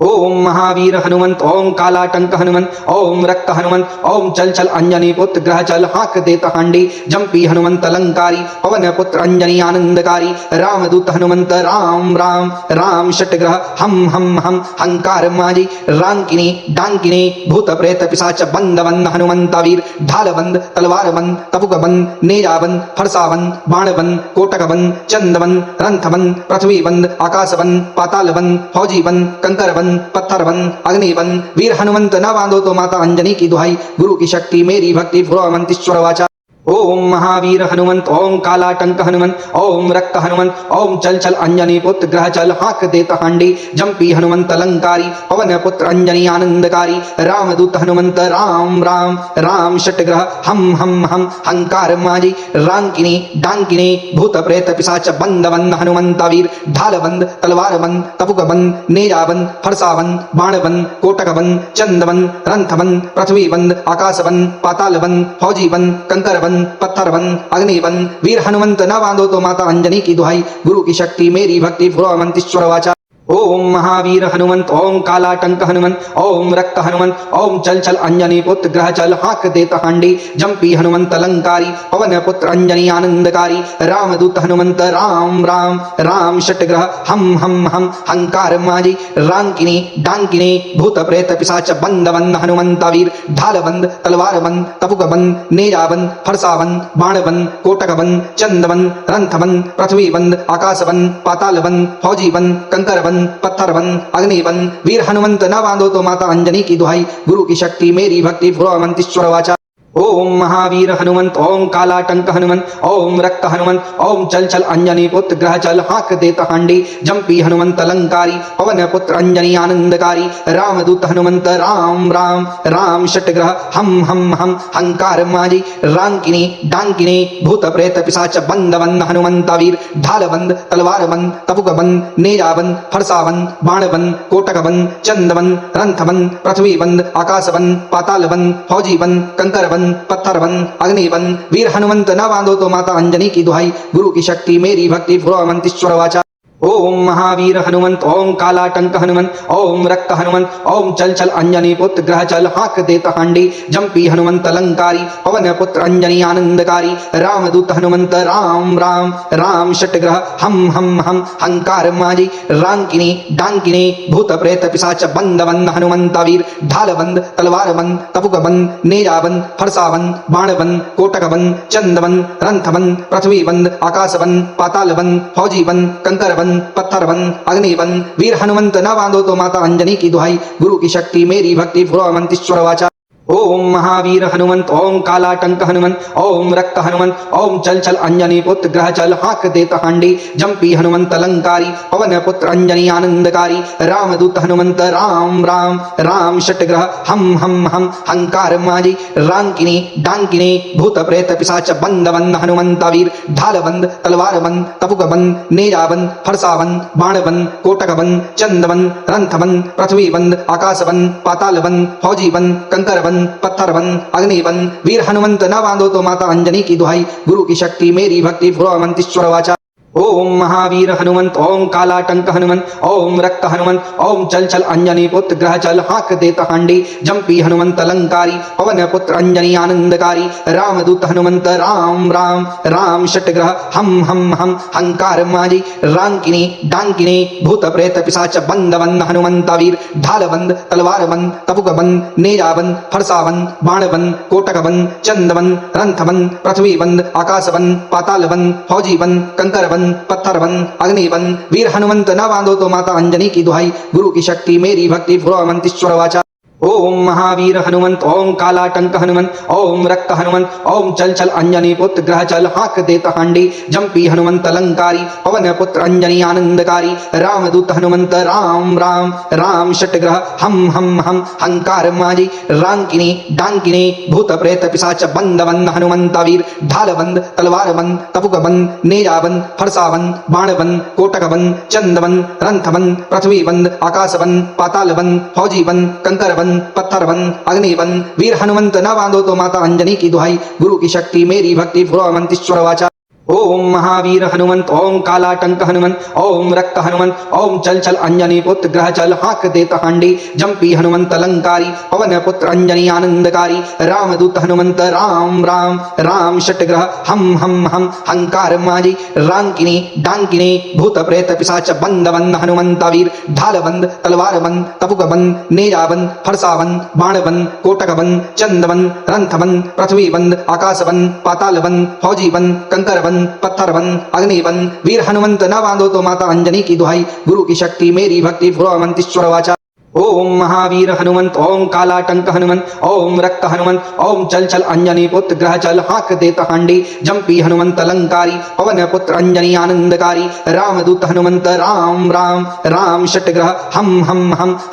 ओम महावीर हनुमंत, ओम कालाटंक हनुमंत, ओम रक्त हनुमंत, ओम चल चल अंजनी पुत्र ग्रह चल हाक देत हांडी, जंपी हनुमंत अलंकारी, पवन पुत्र अंजनी आनंदकारी, रामदूत हनुमंत राम राम राम षटग्रह हम हंकार माजी, रांकिनी डांकिनी भूत प्रेत पिशाच बंद बंद हनुमंत वीर, ढाल बंद तलवार बंद तपुक बंद नेजा बंद फरसा बंद बाण बंद कोटक बंद चंद बंद रंथ बंद पृथ्वी बंद आकाश बंद पाताल बंद फौजी बंद कंकर बंद पत्थर बंद अग्नि बंद, वीर हनुमंत न बांधो तो माता अंजनी की दुहाई, गुरु की शक्ति मेरी भक्ति फुरवंतीश्वर वाचा। ओम महावीर हनुमंत, ओम कालाटंक हनुमंत, ओम रक्त हनुमंत, ओम चल चल अंजनी पुत्र ग्रह चल हाक देत हांडी, जंपी हनुमंत अलंकारी, पवन पुत्र अंजनी आनंदकारी, रामदूत हनुमंत राम राम राम षटग्रह हम हंकार माजी, रांकिनी डांकिनी भूत प्रेत पिशाच बंद बंद हनुमंत वीर, ढाल बंद तलवार बंद तपुक बंद नेजा बंद फरसा बंद बाण बंद कोटक बंद चंद बंद रंथ बंद पृथ्वी बंद आकाश बंद पाताल बंद फौजी बंद कंकर बंद पत्थर बंद अग्नि बंद, वीर हनुमंत न बांधो तो माता अंजनी की दुहाई, गुरु की शक्ति मेरी भक्ति फुरवंतीश्वर वाचा। ओम महावीर हनुमंत, ओम कालाटंक हनुमंत, ओम रक्त हनुमंत, ओम चल चल अंजनी पुत्र ग्रह चल हाक देत हांडी, जंपी हनुमंत अलंकारी, पवन पुत्र अंजनी आनंदकारी, रामदूत हनुमंत राम राम राम षटग्रह हम हंकार माजी, रांकिनी डांकिनी भूत प्रेत पिशाच बंद बंद हनुमंत वीर, ढाल बंद तलवार बंद तपुक बंद नेजा बंद फरसा बंद बाण बंद कोटक बंद चंद बंद रंथ बंद पृथ्वी बंद आकाश बंद पाताल बंद फौजी बंद कंकर बंद पत्थर बंद अग्नि बंद, वीर हनुमंत न बांधो तो माता अंजनी की दुहाई, गुरु की शक्ति मेरी भक्ति फुरवंतीश्वर वाचा। ओम महावीर हनुमंत, ओम कालाटंक हनुमंत, ओम रक्त हनुमंत, ओम चल चल अंजनी पुत्र ग्रह चल हाक देत हांडी, जंपी हनुमंत अलंकारी, पवन पुत्र अंजनी आनंदकारी, रामदूत हनुमंत राम राम राम षटग्रह हम हंकार माजी, रांकिनी डांकिनी भूत प्रेत पिशाच बंद बंद हनुमंत वीर, ढाल बंद तलवार बंद तपुक बंद नेजा बंद फरसा बंद बाण बंद कोटक बंद चंद बंद रंथ बंद पृथ्वी बंद आकाश बंद पाताल बंद फौजी बंद कंकर बंद पत्थर बंद अग्नि बंद, वीर हनुमंत न बांधो तो माता अंजनी की दुहाई, गुरु की शक्ति मेरी भक्ति फुरवंतीश्वर वाचा। ओम महावीर हनुमंत, ओम कालाटंक हनुमंत, ओम रक्त हनुमंत, ओम चल चल अंजनी पुत्र ग्रह चल हाक देत हांडी, जंपी हनुमंत अलंकारी, पवन पुत्र अंजनी आनंदकारी, रामदूत हनुमंत राम राम राम षटग्रह हम हंकार माजी, रांकिनी डांकिनी भूत प्रेत पिशाच बंद बंद हनुमंत वीर, ढाल बंद तलवार बंद तपुक बंद नेजा बंद फरसा बंद बाण बंद कोटक बंद चंद बंद रंथ बंद पृथ्वी बंद आकाश बंद पाताल बंद फौजी बंद कंकर बंद पत्थर बंद अग्नि बंद, वीर हनुमंत न बांधो तो माता अंजनी की दुहाई, गुरु की शक्ति मेरी भक्ति फुरवंतीश्वर वाचा। ओम महावीर हनुमंत, ओम कालाटंक हनुमंत, ओम रक्त हनुमंत, ओम चल चल अंजनी पुत्र ग्रह चल हाक देत हांडी, जंपी हनुमंत अलंकारी, पवन पुत्र अंजनी आनंदकारी, रामदूत हनुमंत राम राम राम षटग्रह हम हंकार माजी, रांकिनी डांकिनी भूत प्रेत पिशाच बंद बंद हनुमंत वीर, ढाल बंद तलवार बंद तपुक बंद नेजा बंद फरसा बंद बाण बंद कोटक बंद चंद बंद रंथ बंद पृथ्वी बंद आकाश बंद पाताल बंद फौजी बंद कंकर बंद पत्थर बंद अग्नि बंद, वीर हनुमंत न बांधो तो माता अंजनी की दुहाई, गुरु की शक्ति मेरी भक्ति फुरवंतीश्वर वाचा। ओम महावीर हनुमंत, ओम कालाटंक हनुमंत, ओम रक्त हनुमंत, ओम चल चल अंजनी पुत्र ग्रह चल हाक देत हांडी, जंपी हनुमंत अलंकारी, पवन पुत्र अंजनी आनंदकारी, रामदूत हनुमंत राम राम राम षटग्रह हम हंकार माजी, रांकिनी डांकिनी भूत प्रेत पिशाच बंद बंद हनुमंत वीर, ढाल बंद तलवार बंद तपुक बंद नेजा बंद फरसा बंद बाण बंद कोटक बंद चंद बंद रंथ बंद पृथ्वी बंद आकाश बंद पाताल बंद फौजी बंद कंकर बंद पत्थर बंद अग्नि बंद, वीर हनुमंत न बांधो तो माता अंजनी की दुहाई, गुरु की शक्ति मेरी भक्ति फुरवंतीश्वर वाचा। ओम महावीर हनुमंत, ओम कालाटंक हनुमंत, ओम रक्त हनुमंत, ओम चल चल अंजनी पुत्र ग्रह चल हाक देत हांडी, जंपी हनुमंत अलंकारी, पवन पुत्र अंजनी आनंदकारी, रामदूत हनुमंत राम राम राम षटग्रह हम हंकार माजी, रांकिनी डांकिनी भूत प्रेत पिशाच बंद बंद हनुमंत वीर, ढाल बंद तलवार बंद तपुक बंद नेजा बंद फरसा बंद बाण बंद कोटक बंद चंद बंद रंथ बंद पृथ्वी बंद आकाश बंद पाताल बंद फौजी बंद कंकर बंद पत्थर बंद अग्नि बंद, वीर हनुमंत न बांधो तो माता अंजनी की दुहाई, गुरु की शक्ति मेरी भक्ति फुरवंतीश्वर वाचा। ओम महावीर हनुमंत ओम कालाटंक हनुमंत ओम रक्त हनुमंत ओम चल चल अंजनी पुत्र ग्रह चल हाक देत हांडी जंपी हनुमंत अलंकारी पवन पुत्र अंजनी आनंदकारी रामदूत हनुमंत राम राम राम षटग्रह हम हंकार माजी रांकिनी डांकिनी भूत प्रेत पिशाच बंद बंद हनुमंत वीर ढालबंद तलवारबंद तपुकबंद नेजाबंद फरसाबंद बाणबंद कोटकबंद चंदबंद रंथबंद पृथ्वीबंद आकाशबंद पातालबंद फौजीबंद कंकरबंद पत्थर बंद अग्नि बंद वीर हनुमंत न बांधो तो माता अंजनी की दुहाई गुरु की शक्ति मेरी भक्ति फुरवंतीश्वर वाचा ओम महावीर हनुमंत ओम कालाटंक हनुमंत ओम रक्त हनुमंत ओम चल चल अंजनी पुत्र ग्रह चल हाक देत हांडी जंपी हनुमंत अलंकारी पवन पुत्र अंजनी आनंदकारी रामदूत हनुमंत राम राम राम षटग्रह हम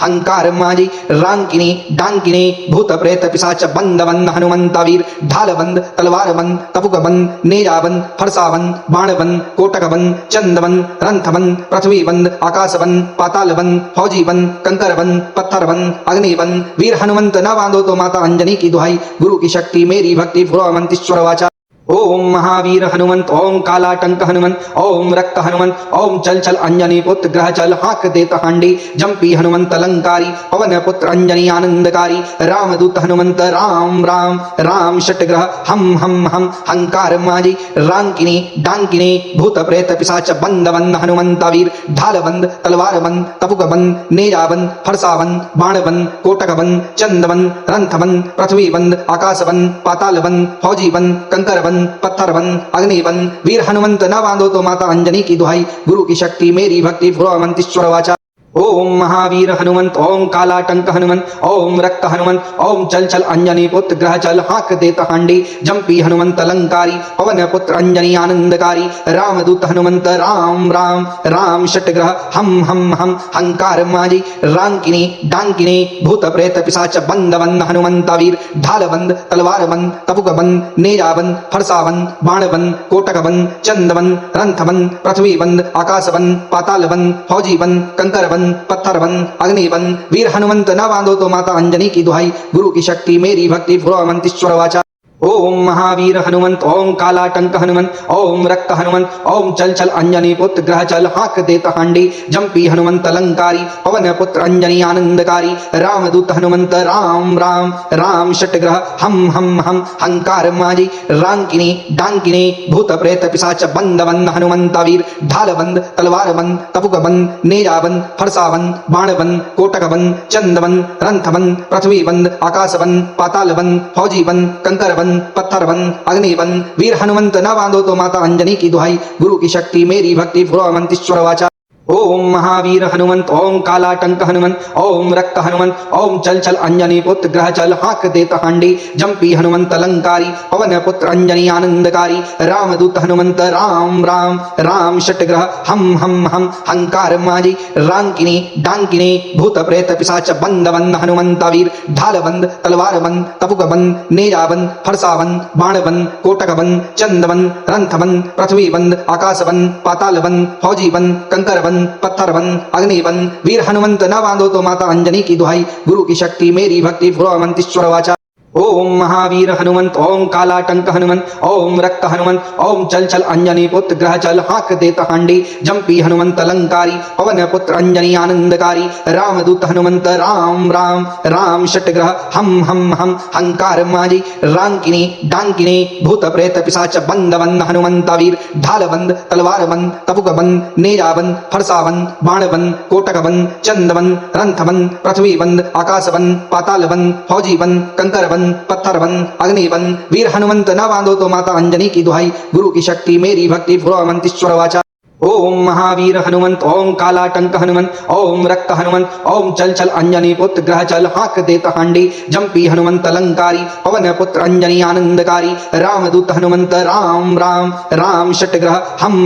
हंकार माजी रांकिनी डांकिनी भूत प्रेत पिशाच बंद बंद हनुमंत वीर ढालबंद तलवारबंद तपुकबंद नेजाबंद फरसाबंद बाणबंद कोटकबंद चंदबंद रंथबंद पृथ्वीबंद आकाशबंद पातालबंद फौजीबंद कंकरबंद पत्थर बंद अग्नि बंद वीर हनुमंत न बांधो तो माता अंजनी की दुहाई गुरु की शक्ति मेरी भक्ति फुरवंतीश्वर वाचा ओम महावीर हनुमंत ओम कालाटंक हनुमंत ओम रक्त हनुमंत ओम चल चल अंजनी पुत्र ग्रह चल हाक देत हांडी जंपी हनुमंत अलंकारी पवन पुत्र अंजनी आनंदकारी रामदूत हनुमंत राम राम राम षटग्रह हम हंकार माजी रांकिनी डांकिनी भूत प्रेत पिशाच बंद बंद हनुमंत वीर ढालबंद तलवारबंद तपुकबंद नेजाबंद फरसाबंद बाणबंद कोटकबंद चंदबंद रंथबंद पृथ्वीबंद आकाशबंद पातालबंद फौजीबंद कंकरबंद पत्थर बंद अग्नि बंद वीर हनुमंत न बांधो तो माता अंजनी की दुहाई गुरु की शक्ति मेरी भक्ति फुरवंतीश्वर वाचा ओम महावीर हनुमंत ओम कालाटंक हनुमंत ओम रक्त हनुमंत ओम चल चल अंजनी पुत्र ग्रह चल हाक देत हांडी जंपी हनुमंत अलंकारी पवन पुत्र अंजनी आनंदकारी रामदूत हनुमंत राम राम राम षटग्रह हम हंकार माजी रांकिनी डांकिनी भूत प्रेत पिशाच बंद बंद हनुमंत वीर ढालबंद तलवारबंद तपुकबंद नेजाबंद फरसाबंद बाणबंद कोटकबंद चंदबंद रंथबंद पृथ्वीबंद आकाशबंद पातालबंद फौजीबंद कंकरबंद पत्थर बंद अग्नि बंद वीर हनुमंत न बांधो तो माता अंजनी की दुहाई गुरु की शक्ति मेरी भक्ति फुरवंतीश्वर वाचा ओम महावीर हनुमंत ओम कालाटंक हनुमंत ओम रक्त हनुमंत ओम चल चल अंजनी पुत्र ग्रह चल हाक देत हांडी जंपी हनुमंत अलंकारी पवन पुत्र अंजनी आनंदकारी रामदूत हनुमंत राम राम राम षटग्रह हम हंकार माजी रांकिनी डांकिनी भूत प्रेत पिशाच बंद बंद हनुमंत वीर ढालबंद तलवारबंद तपुकबंद नेजाबंद फरसाबंद बाणबंद कोटकबंद चंदबंद रंथबंद पृथ्वीबंद आकाशबंद पातालबंद फौजीबंद कंकरबंद पत्थर बंद अग्नि बंद वीर हनुमंत न बांधो तो माता अंजनी की दुहाई गुरु की शक्ति मेरी भक्ति फुरवंतीश्वर वाचा ओम महावीर हनुमंत ओम कालाटंक हनुमंत ओम रक्त हनुमंत ओम चल चल अंजनी पुत्र ग्रह चल हाक देत हांडी जंपी हनुमंत अलंकारी पवन पुत्र अंजनी आनंदकारी रामदूत हनुमंत राम राम राम षटग्रह हम हंकार माजी रांकिनी डांकिनी भूत प्रेत पिशाच बंद बंद हनुमंत वीर ढालबंद तलवारबंद तपुकबंद नेजाबंद फरसाबंद बाणबंद कोटकबंद चंदबंद रंथबंद पृथ्वीबंद आकाशबंद पातालबंद फौजीबंद कंकरबंद पत्थर बंद अग्नि बंद वीर हनुमंत न बांधो तो माता अंजनी की दुहाई गुरु की शक्ति मेरी भक्ति फुरवंतीश्वर वाचा ओम महावीर हनुमंत ओम कालाटंक हनुमंत ओम रक्त हनुमंत ओम चल चल अंजनी पुत्र ग्रह चल हाक देत हांडी जंपी हनुमंत अलंकारी पवन पुत्र अंजनी आनंदकारी रामदूत हनुमंत राम राम राम षटग्रह हम हंकार माजी रांकिनी डांकिनी भूत प्रेत पिशाच बंद बंद हनुमंत वीर ढालबंद तलवारबंद तपुकबंद नेजाबंद फरसाबंद बाणबंद कोटकबंद चंदबंद रंथबंद पृथ्वीबंद आकाशबंद पातालबंद फौजीबंद कंकरबंद पत्थर बंद अग्नि बंद वीर हनुमंत न बांधो तो माता अंजनी की दुहाई गुरु की शक्ति मेरी भक्ति फुरवंतीश्वर वाचा ओम महावीर हनुमंत ओम कालाटंक हनुमंत ओम रक्त हनुमंत ओम चल चल अंजनी पुत्र ग्रह चल हाक देत हांडी जंपी हनुमंत अलंकारी पवन पुत्र अंजनी आनंदकारी रामदूत हनुमंत राम राम राम षटग्रह हम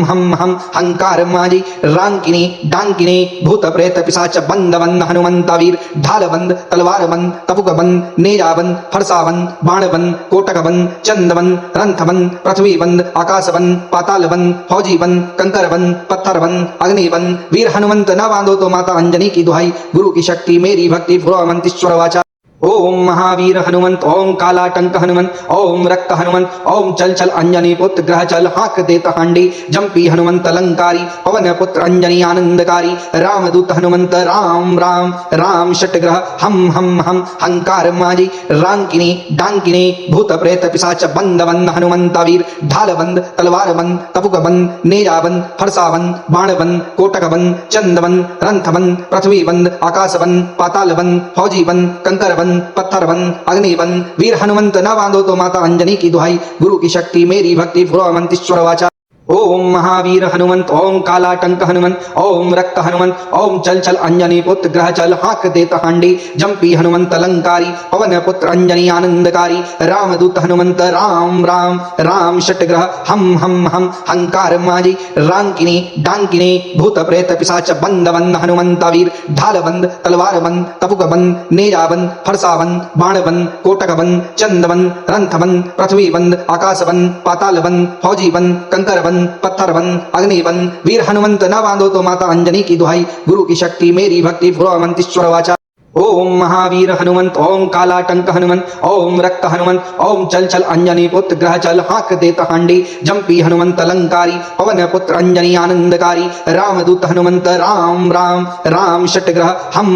हंकार माजी रांकिनी डांकिनी भूत प्रेत पिशाच बंद बंद हनुमंत वीर ढालबंद तलवारबंद तपुकबंद नेजाबंद फरसाबंद बाणबंद कोटकबंद चंदबंद रंथबंद पृथ्वीबंद आकाशबंद पातालबंद फौजीबंद कंकरबंद पत्थर बंद अग्नि बंद वीर हनुमंत न बांधो तो माता अंजनी की दुहाई गुरु की शक्ति मेरी भक्ति फुरवंतीश्वर वाचा ओम महावीर हनुमंत ओम कालाटंक हनुमंत ओम रक्त हनुमंत ओम चल चल अंजनी पुत्र ग्रह चल हाक देत हांडी जंपी हनुमंत अलंकारी पवन पुत्र अंजनी आनंदकारी रामदूत हनुमंत राम राम राम षटग्रह हम हंकार माजी रांकिनी डांकिनी भूत प्रेत पिशाच बंद बंद हनुमंत वीर ढाल बंद तलवार बंद तपुक बंद नेजा बंद फरसा बंद बाण बंद कोटक बंद चंद बंद रंथ बंद पृथ्वी बंद आकाश बंद पाताल बंद फौजी बंद कंकर बंद पत्थर बन अग्नि बन वीर हनुमंत न बांधो तो माता अंजनी की दुहाई गुरु की शक्ति मेरी भक्ति फुरवंतीश्वर वाचा ओम महावीर हनुमंत ओम कालाटंक हनुमंत ओम रक्त हनुमंत ओम चल चल अंजनी पुत्र ग्रह चल हाक देत हांडी जंपी हनुमंत अलंकारी पवन पुत्र अंजनी आनंदकारी रामदूत हनुमंत राम राम राम षटग्रह हम हंकार माजी रांकिनी डांकिनी भूत प्रेत पिशाच बंद बंद हनुमंत वीर ढाल बंद तलवार बंद तपुक बंद नेजा बंद फरसा बंद बाण बंद कोटक बंद चंद बंद रंथ बंद पृथ्वी बंद आकाश बंद पाताल बंद फौजी बंद कंकर बंद पत्थर बन अग्नि बन वीर हनुमंत न बांधो तो माता अंजनी की दुहाई गुरु की शक्ति मेरी भक्ति फुरवंतीश्वर वाचा ओम महावीर हनुमंत ओम कालाटंक हनुमंत ओम रक्त हनुमंत ओम चल चल अंजनी पुत्र ग्रह चल हाक देत हांडी जंपी हनुमंत अलंकारी पवन पुत्र अंजनी आनंदकारी रामदूत हनुमंत राम राम राम षटग्रह हम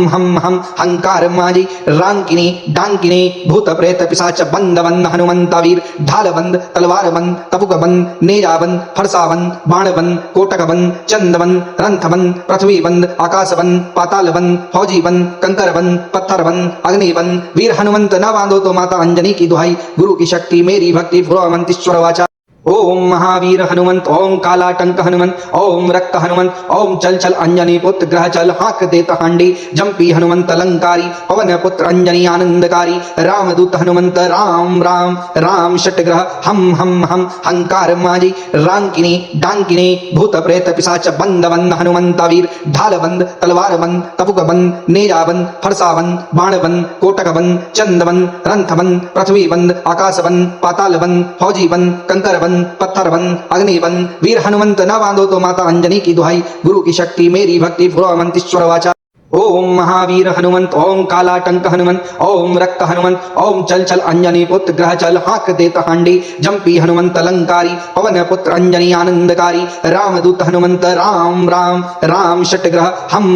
हंकार माजी रांकिनी डांकिनी भूत प्रेत पिशाच बंद बंद हनुमंत वीर ढाल बंद तलवार बंद तपुक बंद नेजा बंद फरसा बंद बाण बंद कोटक बंद चंद बंद रंथ बंद पृथ्वी बंद आकाश बंद पाताल बंद फौजी बंद कंकर बंद पत्थर बन अग्नि बन वीर हनुमंत न बांधो तो माता अंजनी की दुहाई गुरु की शक्ति मेरी भक्ति फुरवंतीश्वर वाचा ओम महावीर हनुमंत ओम कालाटंक हनुमंत ओम रक्त हनुमंत ओम चल चल अंजनी पुत्र ग्रह चल हाक देत हांडी जंपी हनुमंत अलंकारी पवन पुत्र अंजनी आनंदकारी रामदूत हनुमंत राम राम राम षटग्रह हम हंकार माजी रांकिनी डांकिनी भूत प्रेत पिशाच बंद बंद हनुमंत वीर ढाल बंद तलवार बंद तपुक बंद नेजा बंद फरसा बंद बाण बंद कोटक बंद चंद बंद रंथ बंद पृथ्वी बंद आकाश बंद पाताल बंद फौजी बंद कंकर बंद पत्थर बन अग्नि बन वीर हनुमंत न बांधो तो माता अंजनी की दुहाई गुरु की शक्ति मेरी भक्ति फुरवंतीश्वर वाचा ओम महावीर हनुमंत ओम कालाटंक हनुमंत ओम रक्त हनुमंत ओम चल चल अंजनी पुत्र ग्रह चल हाक देत हांडी जंपी हनुमंत अलंकारी पवन पुत्र अंजनी आनंदकारी रामदूत हनुमंत राम राम राम षटग्रह हम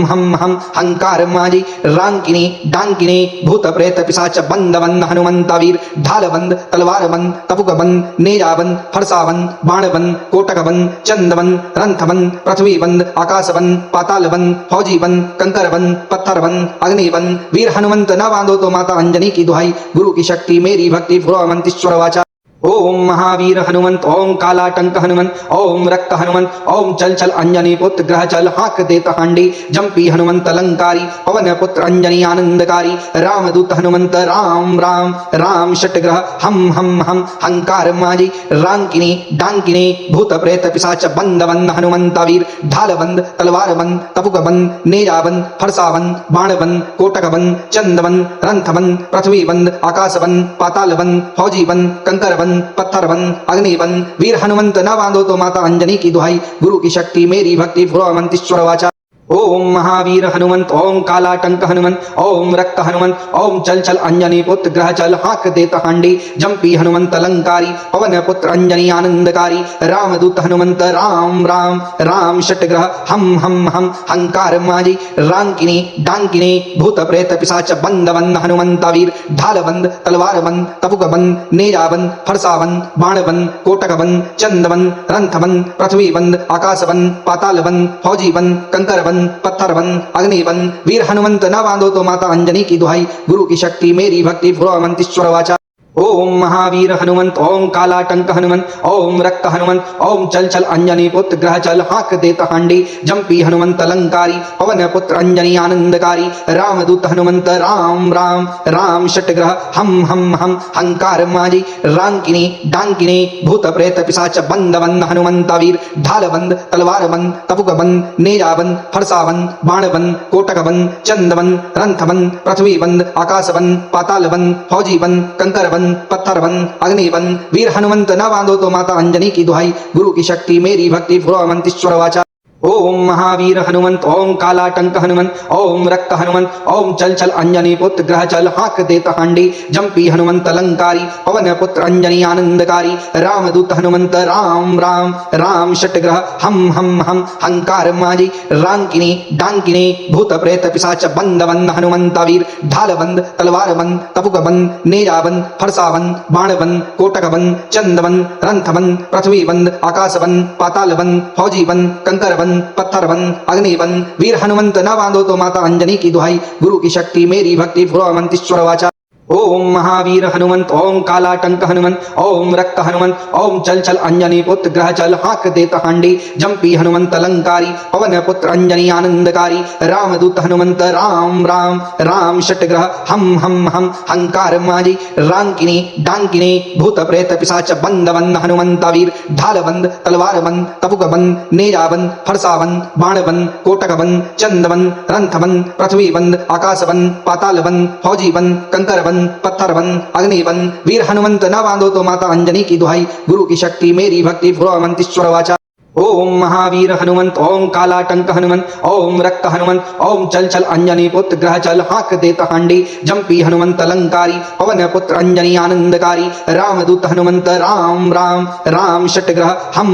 हंकार माजी रांकिनी डांकिनी भूत प्रेत पिशाच बंद बंद हनुमंत वीर ढाल बंद तलवार बंद तपुक बंद नेजा बंद फरसा बंद बाण बंद कोटक बंद चंद बंद रंथ बंद पृथ्वी बंद आकाश बंद पाताल बंद फौजी बंद कंकर बंद पत्थर बन अग्नि बन वीर हनुमंत न बांधो तो माता अंजनी की दुहाई गुरु की शक्ति मेरी भक्ति फुरवंतीश्वर वाचा ओम महावीर हनुमंत ओम कालाटंक हनुमंत ओम रक्त हनुमंत ओम चल चल अंजनी पुत्र ग्रह चल हाक देत हांडी जंपी हनुमंत अलंकारी पवन पुत्र अंजनी आनंदकारी रामदूत हनुमंत राम राम राम षटग्रह हम हंकार माजी रांकिनी डांकिनी भूत प्रेत पिशाच बंद बंद हनुमंत वीर ढाल बंद तलवार बंद तपुक बंद नेजा बंद फरसा बंद बाण बंद कोटक बंद चंद बंद रंथ बंद पृथ्वी बंद आकाश बंद पाताल बंद फौजी बंद कंकर बंद पत्थर बन अग्नि बन वीर हनुमंत न बांधो तो माता अंजनी की दुहाई गुरु की शक्ति मेरी भक्ति फुरवंतीश्वर वाचा ओम महावीर हनुमंत ओम कालाटंक हनुमंत ओम रक्त हनुमंत ओम चल चल अंजनी पुत्र ग्रह चल हाक देत हांडी जंपी हनुमंत अलंकारी पवन पुत्र अंजनी आनंदकारी रामदूत हनुमंत राम राम राम षटग्रह हम हंकार माजी रांकिनी डांकिनी भूत प्रेत पिशाच बंद बंद हनुमंत वीर ढाल बंद तलवार बंद तपुक बंद नेजा बंद फरसा बंद बाण बंद कोटक बंद चंद बंद रंथ बंद पृथ्वी बंद आकाश बंद पाताल बंद फौजी बंद कंकर बंद पत्थर बन अग्नि बन वीर हनुमंत न बांधो तो माता अंजनी की दुहाई गुरु की शक्ति मेरी भक्ति फुरवंतीश्वर वाचा ओम महावीर हनुमंत ओम कालाटंक हनुमंत ओम रक्त हनुमंत ओम चल चल अंजनी पुत्र ग्रह चल हाक देत हांडी जंपी हनुमंत अलंकारी पवन पुत्र अंजनी आनंदकारी रामदूत हनुमंत राम राम राम षटग्रह हम हंकार माजी रांकिनी डांकिनी भूत प्रेत पिशाच बंद बंद हनुमंत वीर ढाल बंद तलवार बंद तपुक बंद नेजा बंद फरसा बंद बाण बंद कोटक बंद चंद बंद रंथ बंद पृथ्वी बंद आकाश बंद पाताल बंद फौजी बंद कंकर बंद पत्थर बन अग्नि बन वीर हनुमंत न बांधो तो माता अंजनी की दुहाई गुरु की शक्ति मेरी भक्ति फुरवंतीश्वर वाचा ओम महावीर हनुमंत ओम कालाटंक हनुमंत ओम रक्त हनुमंत ओम चल चल अंजनी पुत्र ग्रह चल हाक देता हांडी जंपी हनुमंत अलंकारी पवन पुत्र अंजनी आनंदकारी रामदूत हनुमंत राम राम राम षटग्रह हम हंकार माजी रांकिनी डांकिनी भूत प्रेत पिशाच बंद बंद हनुमंतावीर ढाल बंद तलवार बंद तपुक बंद नेजा बंद फरसा बंद बाण बंद कोटक बंद चंद बंद रंथ बंद पृथ्वी बंद आकाश बंद पाताल बंद फौजी बंद कंकर बंद पत्थर बंद अग्नि बंद वीर हनुमंत न बांधो तो माता अंजनी की दुहाई गुरु की शक्ति मेरी भक्ति फुरवंतीश्वर वाचा ओम महावीर हनुमंत ओम कालाटंक हनुमंत ओम रक्त हनुमंत ओम चल चल अंजनी पुत्र ग्रह चल हाक देता हांडी जंपी हनुमंत अलंकारी पवन पुत्र अंजनी आनंदकारी रामदूत हनुमंत राम राम राम षटग्रह हम हंकार माजी रांकिनी डांकिनी भूत प्रेत पिशाच बंद बंद हनुमंतावीर ढाल बंद तलवार बंद तपुक बंद नेजा बंद फरसा बंद बाण बंद कोटक बंद चंद बंद रंथ बंद पृथ्वी बंद आकाश बंद पाताल बंद फौजी बंद कंकर बंद पत्थर बंद अग्नि बंद वीर हनुमंत न बांधो तो माता अंजनी की दुहाई गुरु की शक्ति मेरी भक्ति फुरवंतीश्वर वाचा ओम महावीर हनुमंत ओम कालाटंक हनुमंत ओम रक्त हनुमंत ओम चल चल अंजनी पुत्र ग्रह चल हाक देता हांडी जंपी हनुमंत अलंकारी पवन पुत्र अंजनी आनंदकारी रामदूत हनुमंत राम राम राम षटग्रह हम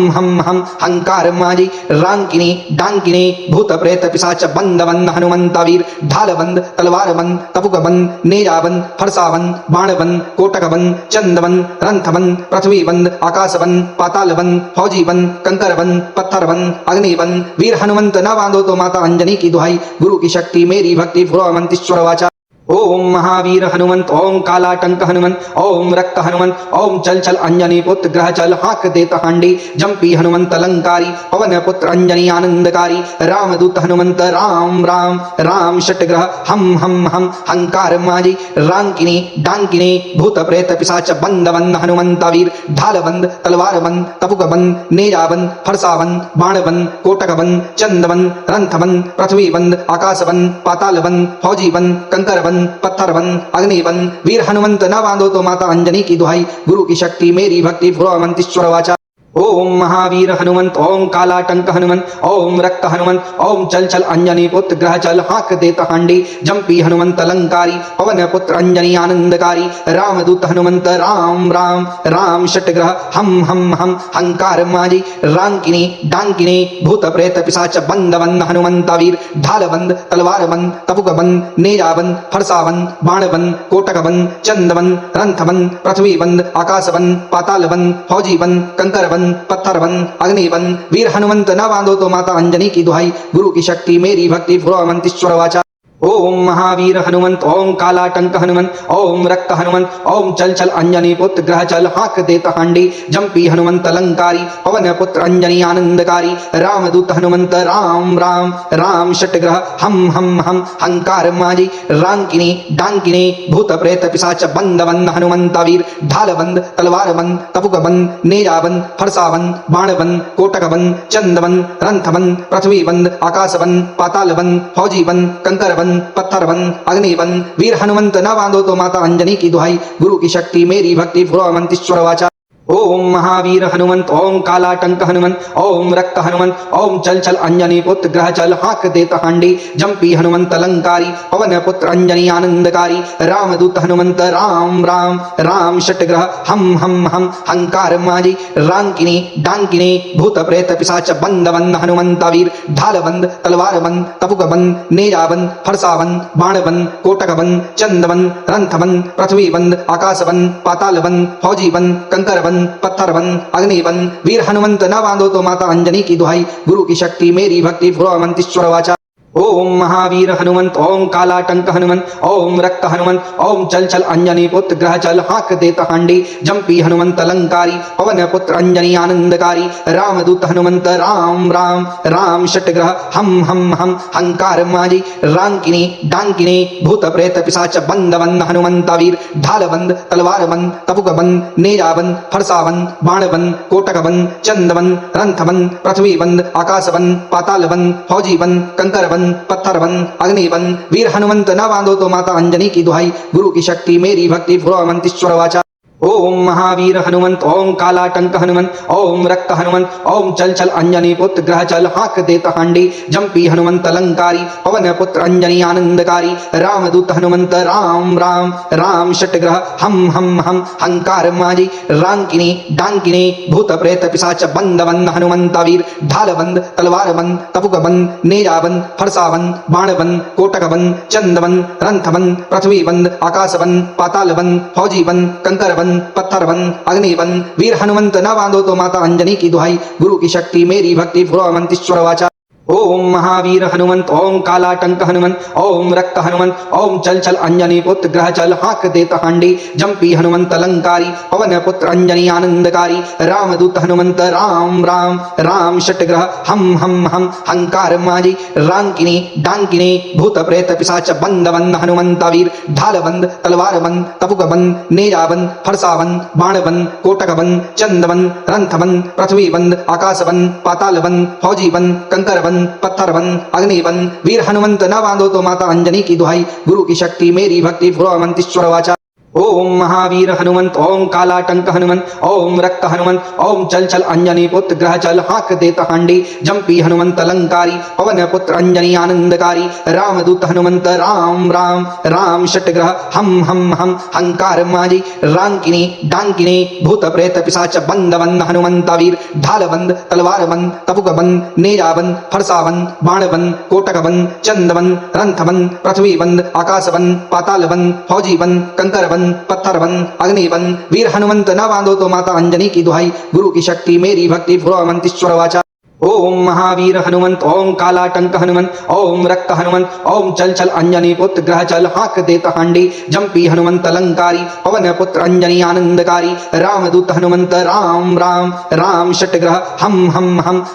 हंकार माजी रांकिनी डांकिनी भूत प्रेत पिशाच बंद बंद हनुमंतावीर ढाल बंद तलवार बंद तपुक बंद नेजा बंद फरसा बंद बाण बंद कोटक बंद चंद बंद रंथ बंद पृथ्वी बंद आकाश बंद पाताल बंद फौजी बंद कंकर बंद पत्थर बंद अग्नि बंद वीर हनुमंत न बांधो तो माता अंजनी की दुहाई गुरु की शक्ति मेरी भक्ति फुरवंतीश्वर वाचा ओम महावीर हनुमंत ओम कालाटंक हनुमंत ओम रक्त हनुमंत ओम चल चल अंजनी पुत्र ग्रह चल हाक देता हांडी जंपी हनुमंत अलंकारी पवन पुत्र अंजनी आनंदकारी रामदूत हनुमंत राम राम राम षटग्रह हम हंकार माजी रांकिनी डांकिनी भूत प्रेत पिशाच बंद बंद हनुमंतावीर ढाल बंद तलवार बंद तपुक बंद नेजा बंद फरसा बंद बाण बंद कोटक बंद चंद बंद रंथ बंद पृथ्वी बंद आकाश बंद पाताल बंद फौजी बंद कंकर बंद पत्थर बंद अग्नि बंद वीर हनुमंत न बांधो तो माता अंजनी की दुहाई गुरु की शक्ति मेरी भक्ति फुरवंतीश्वर वाचा ओम महावीर हनुमंत ओम कालाटंक हनुमंत ओम रक्त हनुमंत ओम चल चल अंजनी पुत्र ग्रह चल हाक देता हांडी जंपी हनुमंत अलंकारी पवन पुत्र अंजनी आनंदकारी रामदूत हनुमंत राम राम राम षटग्रह हम हंकार माजी रांकिनी डांकिनी भूत प्रेत पिशाच बंद बंद हनुमंतावीर ढाल बंद तलवार बंद तपुक बंद नेजा बंद फरसा बंद बाण बंद कोटक बंद चंद बंद रंथ बंद पृथ्वी बंद आकाश बंद पाताल बंद फौजी बंद कंकर बंद पत्थर बंद अग्नि बंद वीर हनुमंत न बांधो तो माता अंजनी की दुहाई गुरु की शक्ति मेरी भक्ति फुरवंतीश्वर वाचा ओम महावीर हनुमंत ओम कालाटंक हनुमंत ओम रक्त हनुमंत ओम चल चल अंजनी पुत्र ग्रह चल हाक देता हांडी जंपी हनुमंत अलंकारी पवन पुत्र अंजनी आनंदकारी रामदूत हनुमंत राम राम राम षटग्रह हम हंकार माजी रांकिनी डांकिनी भूत प्रेत पिशाच बंद बंद हनुमंतावीर ढाल बंद तलवार बंद तपुक बंद नेजा बंद फरसा बंद बाण बंद कोटक बंद चंद बंद रंथ बंद पृथ्वी बंद आकाश बंद पाताल बंद फौजी बंद कंकर बंद पत्थर बंद अग्नि बंद वीर हनुमंत न बांधो तो माता अंजनी की दुहाई गुरु की शक्ति मेरी भक्ति फुरवंतीश्वर वाचा ओम महावीर हनुमंत ओम कालाटंक हनुमंत ओम रक्त हनुमंत ओम चल चल अंजनी पुत्र ग्रह चल हाक देता हांडी जंपी हनुमंत अलंकारी पवन पुत्र अंजनी आनंदकारी रामदूत हनुमंत राम राम राम षटग्रह हम हंकार माजी रांकिनी डांकिनी भूत प्रेत पिशाच बंद बंद हनुमंतावीर ढाल बंद तलवार बंद तपुक बंद नेजा बंद फरसा बंद बाण बंद कोटक बंद चंद बंद रंथ बंद पृथ्वी बंद आकाश बंद पाताल बंद फौजी बंद कंकर बंद पत्थर बंद अग्नि बंद वीर हनुमंत न बांधो तो माता अंजनी की दुहाई गुरु की शक्ति मेरी भक्ति फुरवंतीश्वर वाचा ओम महावीर हनुमंत ओम कालाटंक हनुमंत ओम रक्त हनुमंत ओम चल चल अंजनी पुत्र ग्रह चल हाक देता हांडी जंपी हनुमंत अलंकारी पवन पुत्र अंजनी आनंदकारी रामदूत हनुमंत राम राम राम षटग्रह हम हंकार माजी रांकिनी डांकिनी भूत प्रेत पिशाच बंद बंद हनुमंतावीर ढाल बंद तलवार बंद तपुक बंद नेजा बंद फरसा बंद बाण बंद कोटक बंद चंद बंद रंथ बंद पृथ्वी बंद आकाश बंद पाताल बंद फौजी बंद कंकर बंद पत्थर बंद अग्नि बंद वीर हनुमंत न बांधो तो माता अंजनी की दुहाई गुरु की शक्ति मेरी भक्ति फुरवंतीश्वर वाचा ओम महावीर हनुमंत ओम कालाटंक हनुमंत ओम रक्त हनुमंत ओम चल चल अंजनी पुत्र ग्रह चल हाक देता हांडी जंपी हनुमंत अलंकारी पवन पुत्र अंजनी आनंदकारी रामदूत हनुमंत राम राम राम षटग्रह हम हंकार माजी रांकिनी डांकिनी भूत प्रेत पिशाच बंद बंद हनुमंत वीर ढाल बंद तलवार बंद तपुक बंद नेजा बंद फरसा बंद बाण बंद कोटक बंद चंद बंद रंथ बंद पृथ्वी बंद आकाश बंद पाताल बंद फौजी बंद कंकर बंद पत्थर बंद अग्नि बंद वीर हनुमंत न बांधो तो माता अंजनी की दुहाई गुरु की शक्ति मेरी भक्ति फुरमंतीश्वर वाचा ओम महावीर हनुमंत ओम कालाटंक हनुमंत ओम रक्त हनुमंत ओम चल चल अंजनी पुत्र ग्रह चल हाक देता हांडी जंपी हनुमंत अलंकारी पवन पुत्र अंजनी आनंदकारी रामदूत हनुमंत राम राम राम षटग्रह हम हंकार माजी रांकिनी डांकिनी भूत प्रेत पिशाच बंद बंद हनुमंत वीर ढाल बंद तलवार बंद तपुक बंद नेजा बंद फरसा बंद बाण बंद कोटक बंद चंद बंद रंथ बंद पृथ्वी बंद आकाश बंद पाताल बंद फौजी बंद कंकर बंद पत्थर बंद अग्नि बंद वीर हनुमंत न बांधो तो माता अंजनी की दुहाई गुरु की शक्ति मेरी भक्ति फुरमंतीश्वर वाचा ओम महावीर हनुमंत ओम कालाटंक हनुमंत ओम रक्त हनुमंत ओम चल चल अंजनी पुत्र ग्रह चल हाक देता हांडी जंपी हनुमंत अलंकारी पवन पुत्र अंजनी आनंदकारी रामदूत हनुमंत राम राम राम षटग्रह हम हंकार माजी रांकिनी डांकिनी भूत प्रेत पिशाच बंद बंद हनुमंत वीर ढाल बंद तलवार बंद तपुक बंद नेजा बंद फरसा बंद बाण बंद कोटक बंद चंद बंद रंथ बंद पृथ्वी बंद आकाश बंद पाताल बंद फौजी बंद कंकर बंद पत्थर बंद अग्नि बंद वीर हनुमंत न बांधो तो माता अंजनी की दुहाई गुरु की शक्ति मेरी भक्ति फुरमंतीश्वर वाचा ओम महावीर हनुमंत ओम कालाटंक हनुमंत ओम रक्त हनुमंत ओम चल चल अंजनी पुत्र ग्रह चल हाक देता हांडी जंपी हनुमंत अलंकारी पवन पुत्र अंजनी आनंदकारी रामदूत हनुमंत राम राम राम षटग्रह हम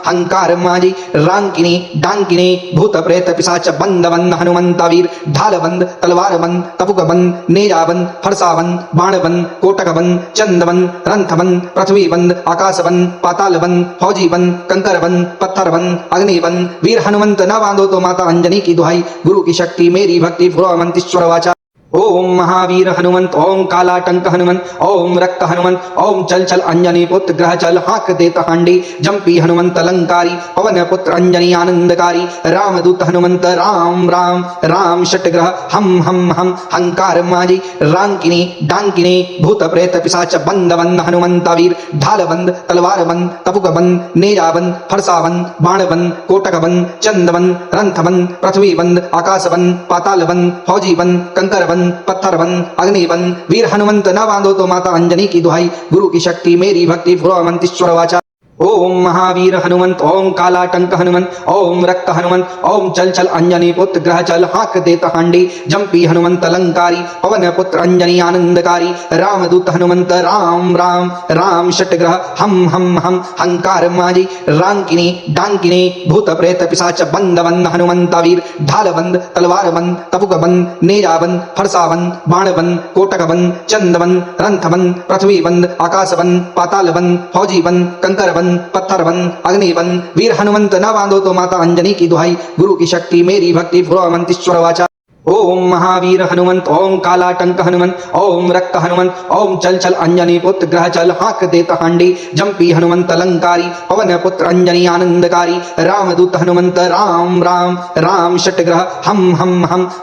हंकार माजी रांकिनी डांकिनी भूत प्रेत पिशाच बंद बंद हनुमंत वीर ढाल बंद तलवार बंद तपुक बंद नेजा बंद फरसा बंद बाण बंद कोटक बंद चंद बंद रंथ बंद पृथ्वी बंद आकाश बंद पाताल बंद फौजी बंद कंकर बंद पत्थर बंद अग्नि बंद वीर हनुमंत न बांधो तो माता अंजनी की दुहाई गुरु की शक्ति मेरी भक्ति फुरमंतीश्वर वाचा ओम महावीर हनुमंत ओम कालाटंक हनुमंत ओम रक्त हनुमंत ओम चल चल अंजनी पुत्र ग्रह चल हाक देता हांडी जंपी हनुमंत अलंकारी पवन पुत्र अंजनी आनंदकारी रामदूत हनुमंत राम राम राम षटग्रह हम हंकार माजी रांकिनी डांकिनी भूत प्रेत पिशाच बंद बंद हनुमंत वीर ढाल बंद तलवार बंद तपुक बंद नेजा बंद फरसा बंद बाण बंद कोटक बंद चंद बंद रंथ बंद पृथ्वी बंद आकाश बंद पाताल बंद फौजी बंद कंकर बंद पत्थर बंद अग्नि बंद वीर हनुमंत न बांधो तो माता अंजनी की दुहाई गुरु की शक्ति मेरी भक्ति फुरमंतीश्वर वाचा ओम महावीर हनुमंत ओम कालाटंक हनुमंत ओम रक्त हनुमंत ओम चल चल अंजनी पुत्र ग्रह चल हाक देता हांडी जंपी हनुमंत अलंकारी पवन पुत्र अंजनी आनंदकारी रामदूत हनुमंत राम राम राम षटग्रह हम हंकार माजी रांकिनी डांकिनी भूत प्रेत पिशाच बंद बंद हनुमंत वीर ढाल बंद तलवार बंद तपुक बंद नेजा बंद फरसा बंद बाण बंद कोटक बंद चंद बंद रंथ बंद पृथ्वी बंद आकाश बंद पाताल बंद फौजी बंद कंकर बंद पत्थर बंद अग्नि बंद वीर हनुमंत न बांधो तो माता अंजनी की दुहाई गुरु की शक्ति मेरी भक्ति फुरमंतीश्वर वाचा ओम महावीर हनुमंत ओम कालाटंक हनुमंत ओम रक्त हनुमंत ओम चल चल अंजनी पुत्र ग्रह चल हाक देता हांडी जंपी हनुमंत अलंकारी पवन पुत्र अंजनी आनंदकारी रामदूत हनुमंत राम राम राम षटग्रह हम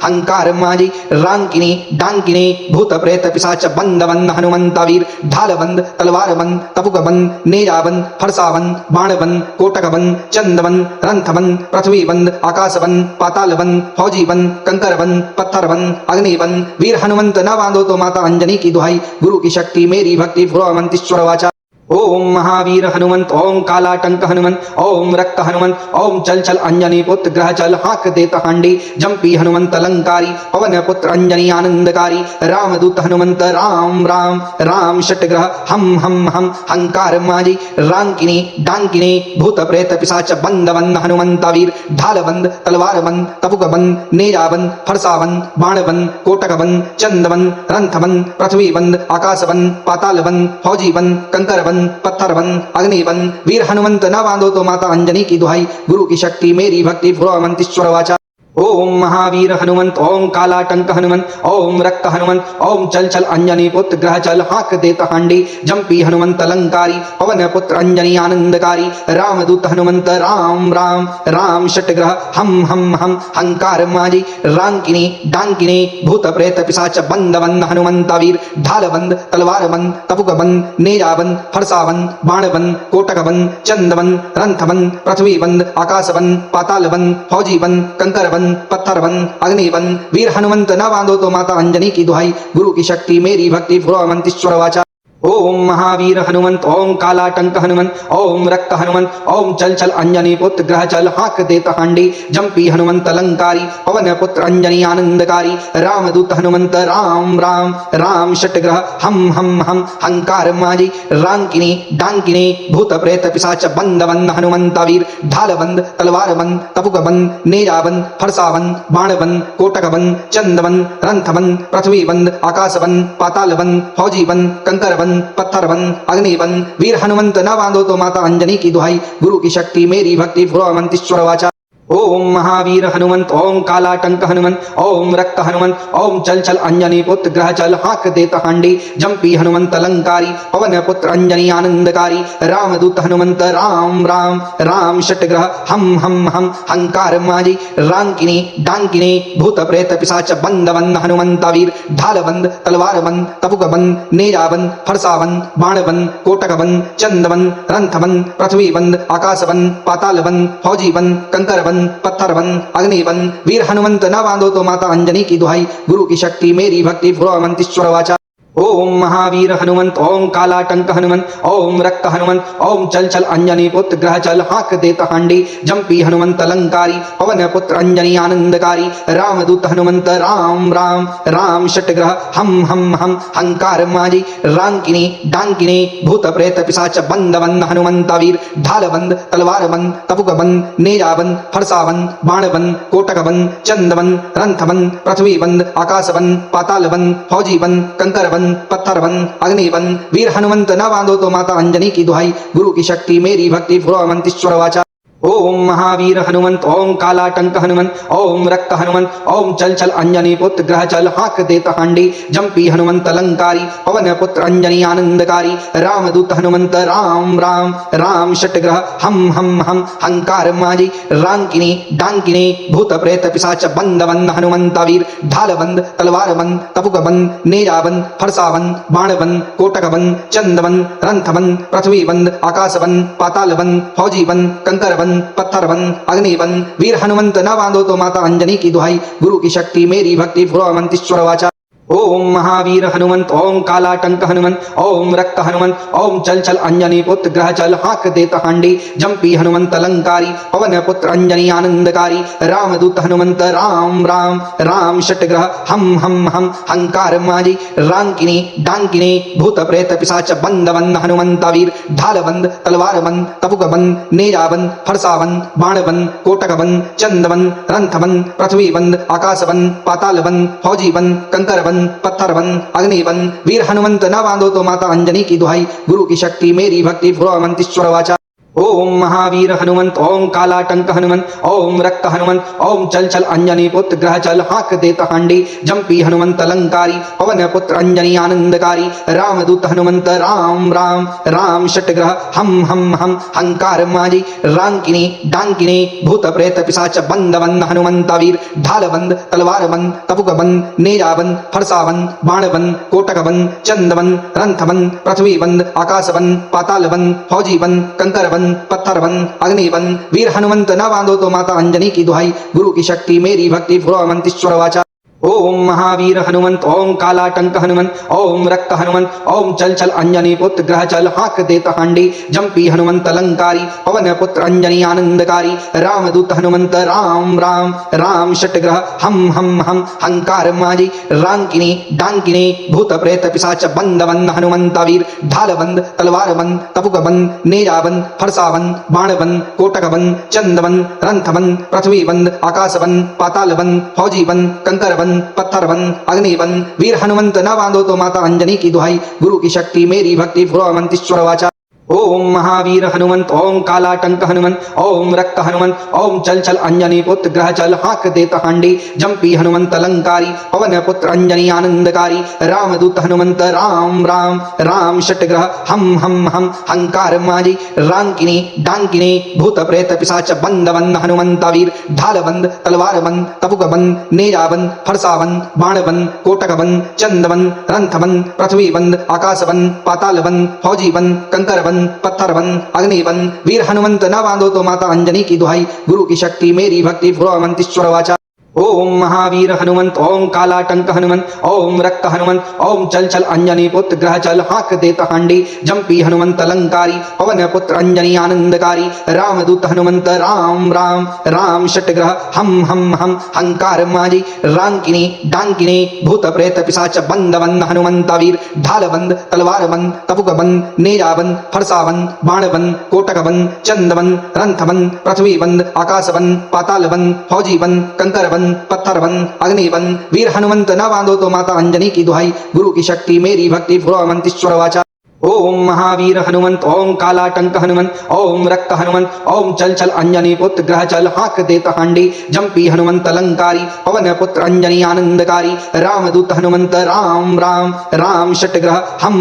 हंकार माजी रांकिनी डांकिनी भूत प्रेत पिशाच बंद बंद हनुमंत वीर ढाल बंद तलवार बंद तपुक बंद नेजा बंद फरसा बंद बाण बंद कोटक बंद चंद बंद रंथ बंद पृथ्वी बंद आकाश बंद पाताल बंद फौजी बंद कंकर बंद पत्थर बंद अग्नि बंद वीर हनुमंत न बांधो तो माता अंजनी की दुहाई गुरु की शक्ति मेरी भक्ति फुरमंतीश्वर वाचा ओम महावीर हनुमंत ओम कालाटंक हनुमंत ओम रक्त हनुमंत ओम चल चल अंजनी पुत्र ग्रह चल हाक देता हांडी जंपी हनुमंत अलंकारी पवन पुत्र अंजनी आनंदकारी रामदूत हनुमंत राम राम राम षटग्रह हम हंकार माजी रांकिनी डांकिनी भूत प्रेत पिशाच बंद बंद हनुमंत वीर ढाल बंद तलवार बंद तपुक बंद नेजा बंद फरसा बंद बाण बंद कोटक बंद चंद बंद रंथ बंद पृथ्वी बंद आकाश बंद पाताल बंद फौजी बंद कंकर बंद पत्थर बंद अग्नि बंद वीर हनुमंत न बांधो तो माता अंजनी की दुहाई गुरु की शक्ति मेरी भक्ति फुरमंतीश्वर वाचा ओम महावीर हनुमंत ओम कालाटंक हनुमंत ओम रक्त हनुमंत ओम चल चल अंजनी पुत्र ग्रह चल हाक देता हांडी जंपी हनुमंत अलंकारी पवन पुत्र अंजनी आनंदकारी रामदूत हनुमंत राम राम राम षटग्रह हम हंकार माजी रांकिनी डांकिनी भूत प्रेत पिशाच बंद बंद हनुमंत वीर ढाल बंद तलवार बंद तपुक बंद नेजा बंद फरसा बंद बाण बंद कोटक बंद चंद बंद रंथ बंद पृथ्वी बंद आकाश बंद पाताल बंद फौजी बंद कंकर बंद पत्थर बंद अग्नि बंद वीर हनुमंत न बांधो तो माता अंजनी की दुहाई गुरु की शक्ति मेरी भक्ति फुरवंतीश्वर वाचा ओम महावीर हनुमंत ओम कालाटंक हनुमंत ओम रक्त हनुमंत ओम चल चल अंजनी पुत्र ग्रह चल हाक देता हांडी जंपी हनुमंत अलंकारी पवन पुत्र अंजनी आनंदकारी रामदूत हनुमंत राम राम राम षटग्रह हम हंकार माजी रांकिनी डांकिनी भूत प्रेत पिशाच बंद बंद हनुमंत वीर ढाल बंद तलवार बंद तपुक बंद नेजा बंद फरसा बंद बाण बंद कोटक बंद चंद बंद रंथ बंद पृथ्वी बंद आकाश बंद पाताल बंद फौजी बंद कंकर बंद पत्थर बंद अग्नि बंद वीर हनुमंत न बांधो तो माता अंजनी की दुहाई गुरु की शक्ति मेरी भक्ति फुरवंतीश्वर वाचा ओम महावीर हनुमंत ओम कालाटंक हनुमंत ओम रक्त हनुमंत ओम चल चल अंजनी पुत्र ग्रह चल हाक देता हांडी जंपी हनुमंत अलंकारी पवन पुत्र अंजनी आनंदकारी रामदूत हनुमंत राम राम राम षटग्रह हम हंकार माजी रांकिनी डांकिनी भूत प्रेत पिशाच बंद बंद हनुमंत वीर ढाल बंद तलवार बंद तपुक बंद नेजा बंद फरसा बंद बाण बंद कोटक बंद चंद बंद रंथ बंद पृथ्वी बंद आकाश बंद पाताल बंद फौजी बंद कंकर बंद पत्थर बंद अग्नि बंद वीर हनुमंत न बांधो तो माता अंजनी की दुहाई गुरु की शक्ति मेरी भक्ति फुरवंतीश्वर वाचा ओम महावीर हनुमंत ओम कालाटंक हनुमंत ओम रक्त हनुमंत ओम चल चल अंजनी पुत्र ग्रह चल हाक देता हांडी जंपी हनुमंत अलंकारी पवन पुत्र अंजनी आनंदकारी रामदूत हनुमंत राम राम राम षटग्रह हम हंकार माजी रांकिनी डांकिनी भूत प्रेत पिशाच बंद बंद हनुमंत वीर ढाल बंद तलवार बंद तपुक बंद नेजा बंद फरसा बंद बाण बंद कोटक बंद चंद बंद रंथ बंद पृथ्वी बंद आकाश बंद पाताल बंद फौजी बंद कंकर बंद पत्थर बंद अग्नि बंद वीर हनुमंत न बांधो तो माता अंजनी की दुहाई गुरु की शक्ति मेरी भक्ति फुरवंतीश्वर वाचा ओम महावीर हनुमंत ओम कालाटंक हनुमंत ओम रक्त हनुमंत ओम चल चल अंजनी पुत्र ग्रह चल हाक देता हांडी जंपी हनुमंत अलंकारी पवन पुत्र अंजनी आनंदकारी रामदूत हनुमंत राम राम राम षटग्रह हम हंकार माजी रांकिनी डांकिनी भूत प्रेत पिशाच बंद बंद हनुमंत वीर ढाल बंद तलवार बंद तपुक बंद नेजा बंद फरसा बंद बाण बंद कोटक बंद चंद बंद रंथ बंद पृथ्वी बंद आकाश बंद पाताल बंद फौजी बंद कंकर बंद पत्थर बंद अग्नि बंद वीर हनुमंत न बांधो तो माता अंजनी की दुहाई गुरु की शक्ति मेरी भक्ति फुरवंतीश्वर वाचा ओम महावीर हनुमंत ओम कालाटंक हनुमंत ओम रक्त हनुमंत ओम चल चल अंजनी पुत्र ग्रह चल हाक देता हांडी जंपी हनुमंत अलंकारी पवन पुत्र अंजनी आनंदकारी रामदूत हनुमंत राम राम राम षटग्रह हम हंकार माजी रांकिनी डांकिनी भूत प्रेत पिशाच बंद बंद हनुमंत वीर ढाल बंद तलवार बंद तपुक बंद नेजा बंद फरसा बंद बाण बंद कोटक बंद चंद बंद रंथ बंद पृथ्वी बंद आकाश बंद पाताल बंद फौजी बंद कंकर बंद पत्थर बंद अग्नि बंद वीर हनुमंत न बांधो तो माता अंजनी की दुहाई गुरु की शक्ति मेरी भक्ति फुरवंतीश्वर वाचा ओम महावीर हनुमंत ओम कालाटंक हनुमंत ओम रक्त हनुमंत ओम चल चल अंजनी पुत्र ग्रह चल हाक देता हांडी जंपी हनुमंत अलंकारी पवन पुत्र अंजनी आनंदकारी रामदूत हनुमंत राम राम राम षटग्रह हम हंकार माजी रांकिनी डांकिनी भूत प्रेत पिशाच बंद बंद हनुमंत वीर ढाल बंद तलवार बंद तपुक बंद नेजा बंद फरसा बंद बाण बंद कोटक बंद चंद बंद रंथ बंद पृथ्वी बंद आकाश बंद पाताल बंद फौजी बंद कंकर बंद पत्थर बंद अग्नि बंद वीर हनुमंत न बांधो तो माता अंजनी की दुहाई गुरु की शक्ति मेरी भक्ति फुरवंतीश्वर वाचा ओम महावीर हनुमंत ओम कालाटंक हनुमंत ओम रक्त हनुमंत ओम चल चल अंजनी पुत्र ग्रह चल हाक देता हांडी जंपी हनुमंत अलंकारी पवन पुत्र अंजनी आनंदकारी रामदूत हनुमंत राम राम राम षटग्रह हम हंकार माजी रांकिनी डांकिनी भूत प्रेत पिशाच बंद बंद हनुमंत वीर ढाल बंद तलवार बंद तपुक बंद नेजा बंद फरसा बंद बाण बंद कोटक बंद चंद बंद रंथ बंद पृथ्वी बंद आकाश बंद पाताल बंद फौजी बंद कंकर बंद पत्थर बंद अग्नि बंद वीर हनुमंत न बांधो तो माता अंजनी की दुहाई गुरु की शक्ति मेरी भक्ति फुरवंतीश्वर वाचा ओम महावीर हनुमंत ओम कालाटंक हनुमंत ओम रक्त हनुमंत ओम चल चल अंजनी पुत्र ग्रह चल हाक देत हांडी जंपी हनुमंत अलंकारी पवन पुत्र अंजनी आनंदकारी रामदूत हनुमंत राम राम राम षटग्रह हम हंकार माजी रांकिनी डांकिनी भूत प्रेत पिशाच बंद बंद हनुमंत वीर ढाल बंद तलवार बंद तपुक बंद नेजा बंद फरसा बंद बाण बंद कोटक बंद चंद बंद रंथ बंद पृथ्वी बंद आकाश बंद पाताल बंद फौजी बंद कंकर बंद पत्थर बंद अग्नि बंद वीर हनुमंत न बांधो तो माता अंजनी की दुहाई गुरु की शक्ति मेरी भक्ति भ्रुवंतीश्वर वाचा ओम महावीर हनुमंत ओम कालाटंक हनुमंत ओम रक्त हनुमंत ओम चल चल अंजनी पुत्र ग्रह चल हाक देत हांडी जंपी हनुमंत अलंकारी पवन पुत्र अंजनी आनंदकारी रामदूत हनुमंत राम राम राम षटग्रह हम हंकार माजी रांकिनी डांकिनी भूत प्रेत पिशाच बंद बंद हनुमंत वीर ढाल बंद तलवार बंद तपुक बंद नेजा बंद फरसा बंद बाण बंद कोटक बंद चंद बंद रंथ बंद पृथ्वी बंद आकाश बंद पाताल बंद फौजी बंद कंकर बंद पत्थर बंद अग्नि बंद वीर हनुमंत न बांधो तो माता अंजनी की दुहाई गुरु की शक्ति मेरी भक्ति भ्रुवंतीश्वर वाचा ओम महावीर हनुमंत ओम कालाटंक हनुमंत ओम रक्त हनुमंत ओम चल चल अंजनी पुत्र ग्रह चल हाक देत हांडी जंपी हनुमंत अलंकारी पवन पुत्र अंजनी आनंदकारी रामदूत हनुमंत राम राम राम षटग्रह हम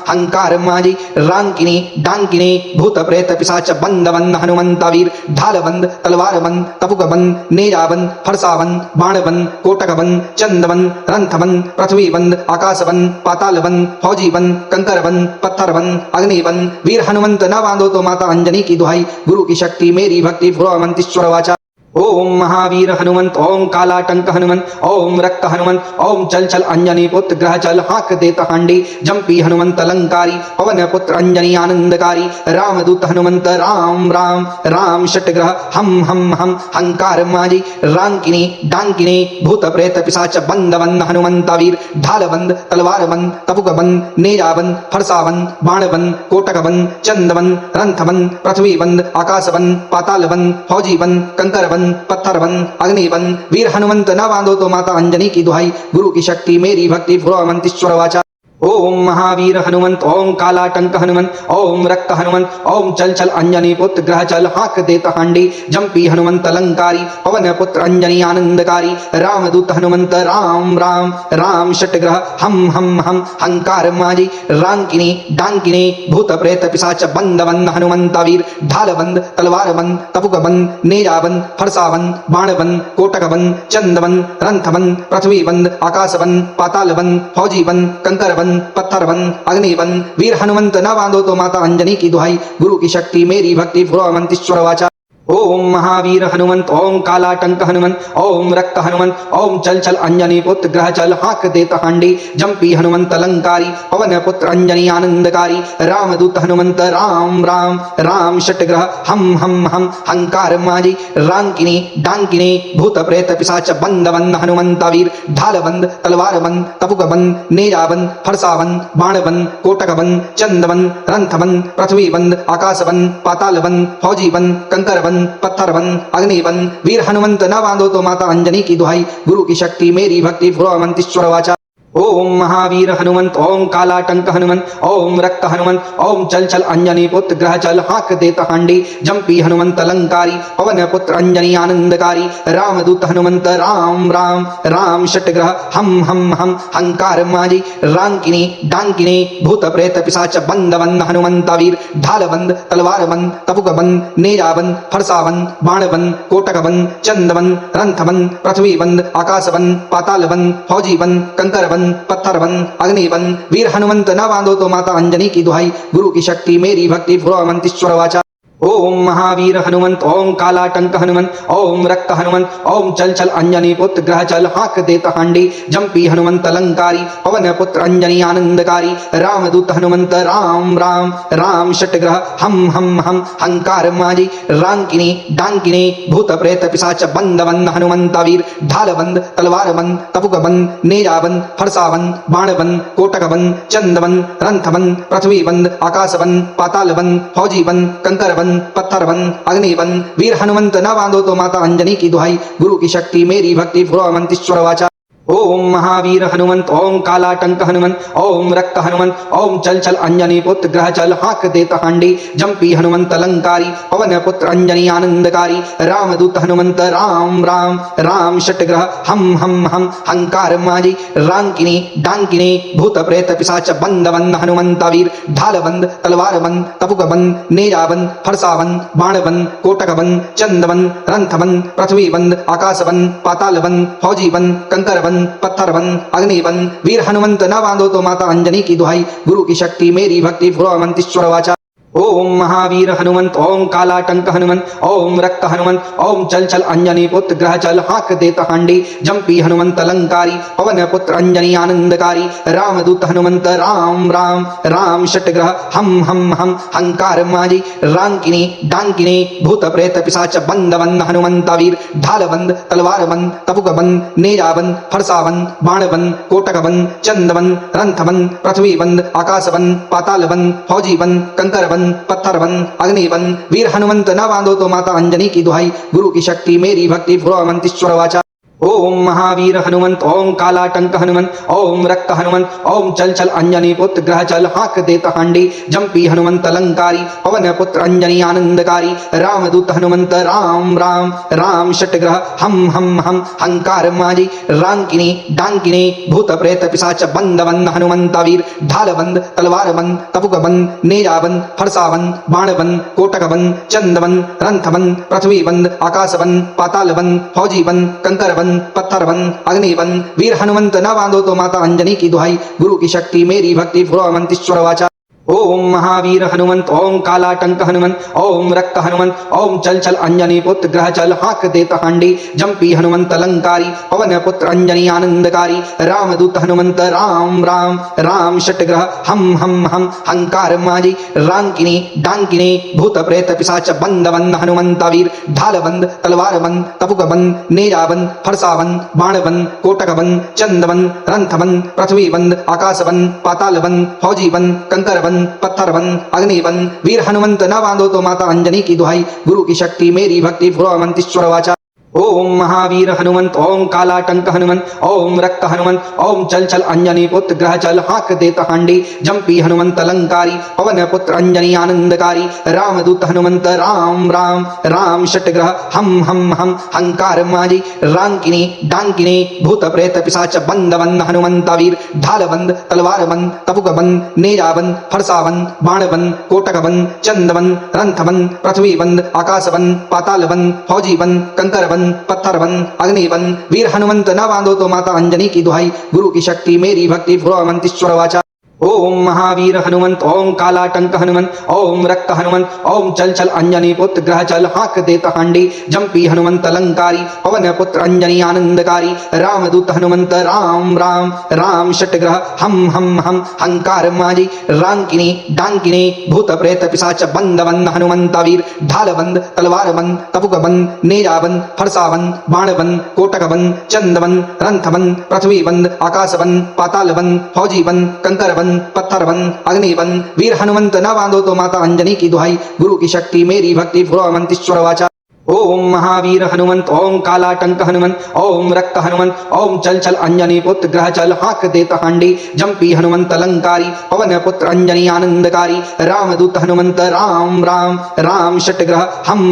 हंकार माजी रांकिनी डांकिनी भूत प्रेत पिशाच बंद बंद हनुमंत वीर ढाल बंद तलवार बंद तपुक बंद नेजा बंद फरसा बंद बाण बंद कोटक बंद चंद बंद रंथ बंद पृथ्वी बंद आकाश बंद पाताल बंद फौजी बंद कंकर बंद पत्थर बंद अग्नि बंद वीर हनुमंत न बांधो तो माता अंजनी की दुहाई गुरु की शक्ति मेरी भक्ति भ्रुवंतीश्वर वाचा ओम महावीर हनुमंत ओम कालाटंक हनुमंत ओम रक्त हनुमंत ओम चल चल अंजनी पुत्र ग्रह चल हाक देत हांडी जंपी हनुमंत अलंकारी पवन पुत्र अंजनी आनंदकारी रामदूत हनुमंत राम राम राम षटग्रह हम हंकार माजी रांकिनी डांकिनी भूत प्रेत पिशाच बंद बंद हनुमंत वीर ढाल बंद तलवार बंद तपुक बंद नेजा बंद फरसा बंद बाण बंद कोटक बंद चंद बंद रंथ बंद पृथ्वी बंद आकाश बंद पाताल बंद फौजी बंद कंकर बंद पत्थर बंद अग्नि बंद वीर हनुमंत न बांधो तो माता अंजनी की दुहाई गुरु की शक्ति मेरी भक्ति भ्रुवंतीश्वर वाचा ओम महावीर हनुमंत ओम कालाटंक हनुमंत ओम रक्त हनुमंत ओम चल चल अंजनी पुत्र ग्रह चल हाक देत हांडी जंपी हनुमंत अलंकारी पवन पुत्र अंजनी आनंदकारी रामदूत हनुमंत राम राम राम षटग्रह हम हंकार माजी रांकिनी डांकिनी भूत प्रेत पिशाच बंद बंद हनुमंत वीर ढाल बंद तलवार बंद तपुक बंद नेजा बंद फरसा बंद बाण बंद कोटक बंद चंद बंद रंथ बंद पृथ्वी बंद आकाश बंद पाताल बंद फौजी बंद कंकर बंद पत्थर बंद अग्नि बंद वीर हनुमंत न बांधो तो माता अंजनी की दुहाई गुरु की शक्ति मेरी भक्ति भ्रुवंतीश्वर वाचा ओम महावीर हनुमंत ओम कालाटंक हनुमंत ओम रक्त हनुमंत ओम चल चल अंजनी पुत्र ग्रह चल हाक देत हांडी जंपी हनुमंत अलंकारी पवन पुत्र अंजनी आनंदकारी रामदूत हनुमंत राम राम राम षटग्रह हम हंकार माजी रांकिनी डांकिनी भूत प्रेत पिशाच बंद बंद हनुमंत वीर ढाल बंद तलवार बंद तपुक बंद नेजा बंद फरसा बंद बाण बंद कोटक बंद चंद बंद रंथ बंद पृथ्वी बंद आकाश बंद पाताल बंद फौजी बंद कंकर बंद पत्थर बंद अग्नि बंद वीर हनुमंत न बांधो तो माता अंजनी की दुहाई गुरु की शक्ति मेरी भक्ति भ्रुवंतीश्वर वाचा ओम महावीर हनुमंत ओम कालाटंक हनुमंत ओम रक्त हनुमंत ओम चल चल अंजनी पुत्र ग्रह चल हाक देत हांडी जंपी हनुमंत अलंकारी पवन पुत्र अंजनी आनंदकारी रामदूत हनुमंत राम राम राम षटग्रह हम हंकार माजी रांकिनी डांकिनी भूत प्रेत पिशाच बंद बंद हनुमंत वीर ढाल बंद तलवार बंद तपुक बंद नेजा बंद फरसा बंद बाण बंद कोटक बंद चंद बंद रंथ बंद पृथ्वी बंद आकाश बंद पाताल बंद फौजी बंद कंकर बंद पत्थर बंद अग्नि बंद वीर हनुमंत न बांधो तो माता अंजनी की दुहाई गुरु की शक्ति मेरी भक्ति भ्रुवंतीश्वर वाचा ओम महावीर हनुमंत ओम कालाटंक हनुमंत ओम रक्त हनुमंत ओम चल चल अंजनी पुत्र ग्रह चल हाक देत हांडी जंपी हनुमंत अलंकारी पवन पुत्र अंजनी आनंदकारी रामदूत हनुमंत राम राम राम षटग्रह हम हंकार माजी रांकिनी डांकिनी भूत प्रेत पिशाच बंद बंद हनुमंत वीर ढाल बंद तलवार बंद तपुक बंद नेजा बंद फरसा बंद बाण बंद कोटक बंद चंद बंद रंथ बंद पृथ्वी बंद आकाश बंद पाताल बंद फौजी बंद कंकर बंद पत्थर बंद अग्नि बंद वीर हनुमंत न बांधो तो माता अंजनी की दुहाई गुरु की शक्ति मेरी भक्ति भ्रुवंतीश्वर वाचा ओम महावीर हनुमंत ओम कालाटंक हनुमंत ओम रक्त हनुमंत ओम चल चल अंजनी पुत्र ग्रह चल हाक देता हांडी जंपी हनुमंत अलंकारी पवन पुत्र अंजनी आनंदकारी रामदूत हनुमंत राम राम राम षटग्रह हम हंकार माजी रांकिनी डांकिनी भूत प्रेत पिशाच बंद बंद हनुमंत वीर ढाल बंद तलवार बंद तपुक बंद नेजा बंद फरसा बंद बाण बंद कोटक बंद चंद बंद रंथ बंद पृथ्वी बंद आकाश बंद पाताल बंद फौजी बंद कंकर बंद पत्थर बंद अग्नि बंद वीर हनुमंत न बांधो तो माता अंजनी की दुहाई गुरु की शक्ति मेरी भक्ति फुरमंतीश्वर वाचा ओम महावीर हनुमंत ओम कालाटंक हनुमंत ओम रक्त हनुमंत ओम चल चल अंजनी पुत्र ग्रह चल हाक देता हांडी जंपी हनुमंत अलंकारी पवन पुत्र अंजनी आनंदकारी रामदूत हनुमंत राम राम राम षटग्रह हम हंकार माजी रांकिनी डांकिनी भूत प्रेत पिशाच बंद बंद हनुमंत वीर ढाल बंद तलवार बंद तपुक बंद नेजा बंद फरसा बंद बाण बंद कोटक बंद चंद बंद रंथ बंद पृथ्वी बंद आकाश बंद पाताल बंद फौजी बंद कंकर बंद पत्थर बंद अग्नि बंद वीर हनुमंत न बांधो तो माता अंजनी की दुहाई गुरु की शक्ति मेरी भक्ति फुरमंतीश्वर वाचा ओम महावीर हनुमंत ओम कालाटंक हनुमंत ओम रक्त हनुमंत ओम चल चल अंजनी पुत्र ग्रह चल हाक देता हांडी जंपी हनुमंत अलंकारी पवन पुत्र अंजनी आनंदकारी रामदूत हनुमंत राम राम राम षटग्रह हम हंकार माजी रांकिनी डांकिनी भूत प्रेत पिशाच बंद बंद हनुमंत वीर ढाल बंद तलवार बंद तपुक बंद नेजा बंद फरसा बंद बाण बंद कोटक बंद चंद बंद रंथ बंद पृथ्वी बंद आकाश बंद पाताल बंद फौजी बंद कंकर बंद पत्थर बंद अग्नि बंद वीर हनुमंत न बांधो तो माता अंजनी की दुहाई गुरु की शक्ति मेरी भक्ति फुरमंतीश्वर वाचा ओम महावीर हनुमंत ओम कालाटंक हनुमंत ओम रक्त हनुमंत ओम चल चल अंजनी पुत्र ग्रह चल हाक देता हांडी जंपी हनुमंत अलंकारी पवन पुत्र अंजनी आनंदकारी रामदूत हनुमंत राम राम राम षटग्रह हम हंकार माजी रांकिनी डांकिनी भूत प्रेत पिशाच बंद बंद हनुमंत वीर ढाल बंद तलवार बंद तपुक बंद नेजा बंद फरसा बंद बाण बंद कोटक बंद चंद बंद रंथ बंद पृथ्वी बंद आकाश बंद पाताल बंद फौजी बंद कंकर बंद पत्थर बंद अग्नि बंद वीर हनुमंत न बांधो तो माता अंजनी की दुहाई गुरु की शक्ति मेरी भक्ति फुरमंतीश्वर वाचा ओम महावीर हनुमंत ओम कालाटंक हनुमंत ओम रक्त हनुमंत ओम चल चल अंजनी पुत्र ग्रह चल हाक देता हांडी जंपी हनुमंत अलंकारी पवन पुत्र अंजनी आनंदकारी रामदूत हनुमंत राम राम राम षटग्रह हम हंकार माजी रांकिनी डांकिनी भूत प्रेत पिशाच बंद बंद हनुमंत वीर ढाल बंद तलवार बंद तपुक बंद नेजा बंद फरसा बंद बाण बंद कोटक बंद चंद बंद रंथ बंद पृथ्वी बंद आकाश बंद पाताल बंद फौजी बंद कंकर बंद पत्थर बंद अग्नि बंद वीर हनुमंत न बांधो तो माता अंजनी की दुहाई गुरु की शक्ति मेरी भक्ति फुरमंतीश्वर वाचा ओम महावीर हनुमंत ओम कालाटंक हनुमंत ओम रक्त हनुमंत ओम चल चल अंजनी पुत्र ग्रह चल हाक देता हांडी जंपी हनुमंत अलंकारी पवन पुत्र अंजनी आनंदकारी रामदूत हनुमंत राम राम राम षटग्रह हम हंकार माजी रांकिनी डांकिनी भूत प्रेत पिशाच बंद बंद हनुमंत वीर ढाल बंद तलवार बंद तपुक बंद नेजा बंद फरसा बंद बाण बंद कोटक बंद चंद बंद रंथ बंद पृथ्वी बंद आकाश बंद पाताल बंद फौजी बंद कंकर बंद पत्थर बंद अग्नि बंद वीर हनुमंत न बांधो तो माता अंजनी की दुहाई गुरु की शक्ति मेरी भक्ति फुरमंतीश्वर वाचा ओम महावीर हनुमंत ओम कालाटंक हनुमंत ओम रक्त हनुमंत ओम चल चल अंजनी पुत्र ग्रह चल हाक देता हांडी जंपी हनुमंत अलंकारी पवन पुत्र अंजनी आनंदकारी रामदूत हनुमंत राम राम राम षटग्रह हम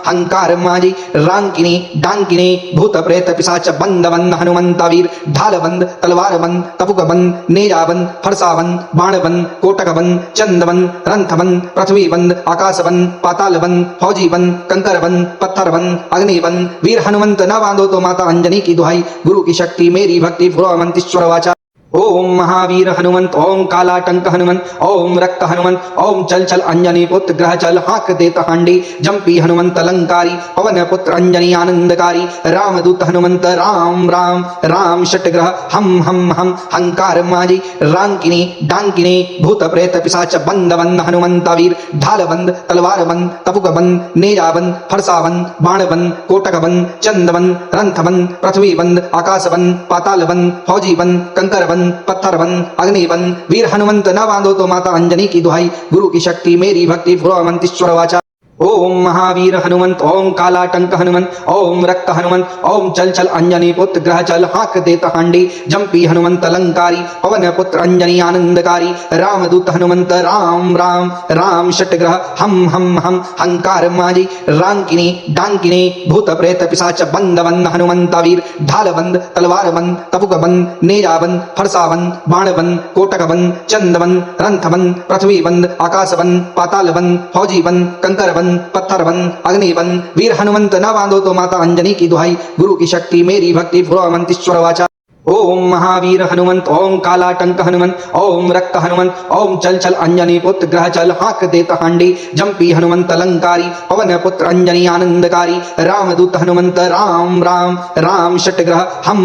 हंकार माजी रांकिनी डांकिनी भूत प्रेत पिशाच बंद बंद हनुमंत वीर ढाल बंद तलवार बंद तपुक बंद नेजा बंद फरसा बंद बाण बंद कोटक बंद चंद बंद रंथ बंद पृथ्वी बंद आकाश बंद पाताल बंद फौजी बंद कंकर बंद पत्थर बंद अग्नि बंद वीर हनुमंत न बांधो तो माता अंजनी की दुहाई गुरु की शक्ति मेरी भक्ति फुरमंतीश्वर वाचा ओम महावीर हनुमंत ओम कालाटंक हनुमंत ओम रक्त हनुमंत ओम चल चल अंजनी पुत्र ग्रह चल हाक देता हांडी जंपी हनुमंत अलंकारी पवन पुत्र अंजनी आनंदकारी रामदूत हनुमंत राम राम राम षटग्रह हम हंकार माजी रांकिनी डांकिनी भूत प्रेत पिशाच बंद बंद हनुमंत वीर ढाल बंद तलवार बंद तपुक बंद नेजा बंद फरसा बंद बाण बंद कोटक बंद चंद बंद रंथ बंद पृथ्वी बंद आकाश बंद पाताल बंद फौजी बंद कंकर बंद पत्थर बंद अग्नि बंद वीर हनुमंत न बांधो तो माता अंजनी की दुहाई गुरु की शक्ति मेरी भक्ति फुरमंतीश्वर वाचा ओम महावीर हनुमंत ओम कालाटंक हनुमंत ओम रक्त हनुमंत ओम चल चल अंजनी पुत्र ग्रह चल हाक देता हांडी जंपी हनुमंत अलंकारी पवन पुत्र अंजनी आनंदकारी रामदूत हनुमंत राम राम राम षटग्रह हम हंकार माजी रांकिनी डांकिनी भूत प्रेत पिशाच बंद बंद हनुमंता वीर ढाल बंद तलवार बंद तपुक बंद नेजा बंद फरसा बंद बाण बंद कोटक बंद चंद बंद रंथ बंद पृथ्वी बंद आकाश बंद पाताल बंद फौजी बंद कंकर बंद पत्थर बंद अग्नि बंद वीर हनुमंत न बांधो तो माता अंजनी की दुहाई गुरु की शक्ति मेरी भक्ति फुरवंतीश्वर वाचा ओम महावीर हनुमंत ओम कालाटंक हनुमंत ओम रक्त हनुमंत ओम चल चल अंजनी पुत्र ग्रह चल हाक देता हांडी जंपी हनुमंत अलंकारी पवन पुत्र अंजनी आनंदकारी रामदूत हनुमंत राम राम राम षटग्रह हम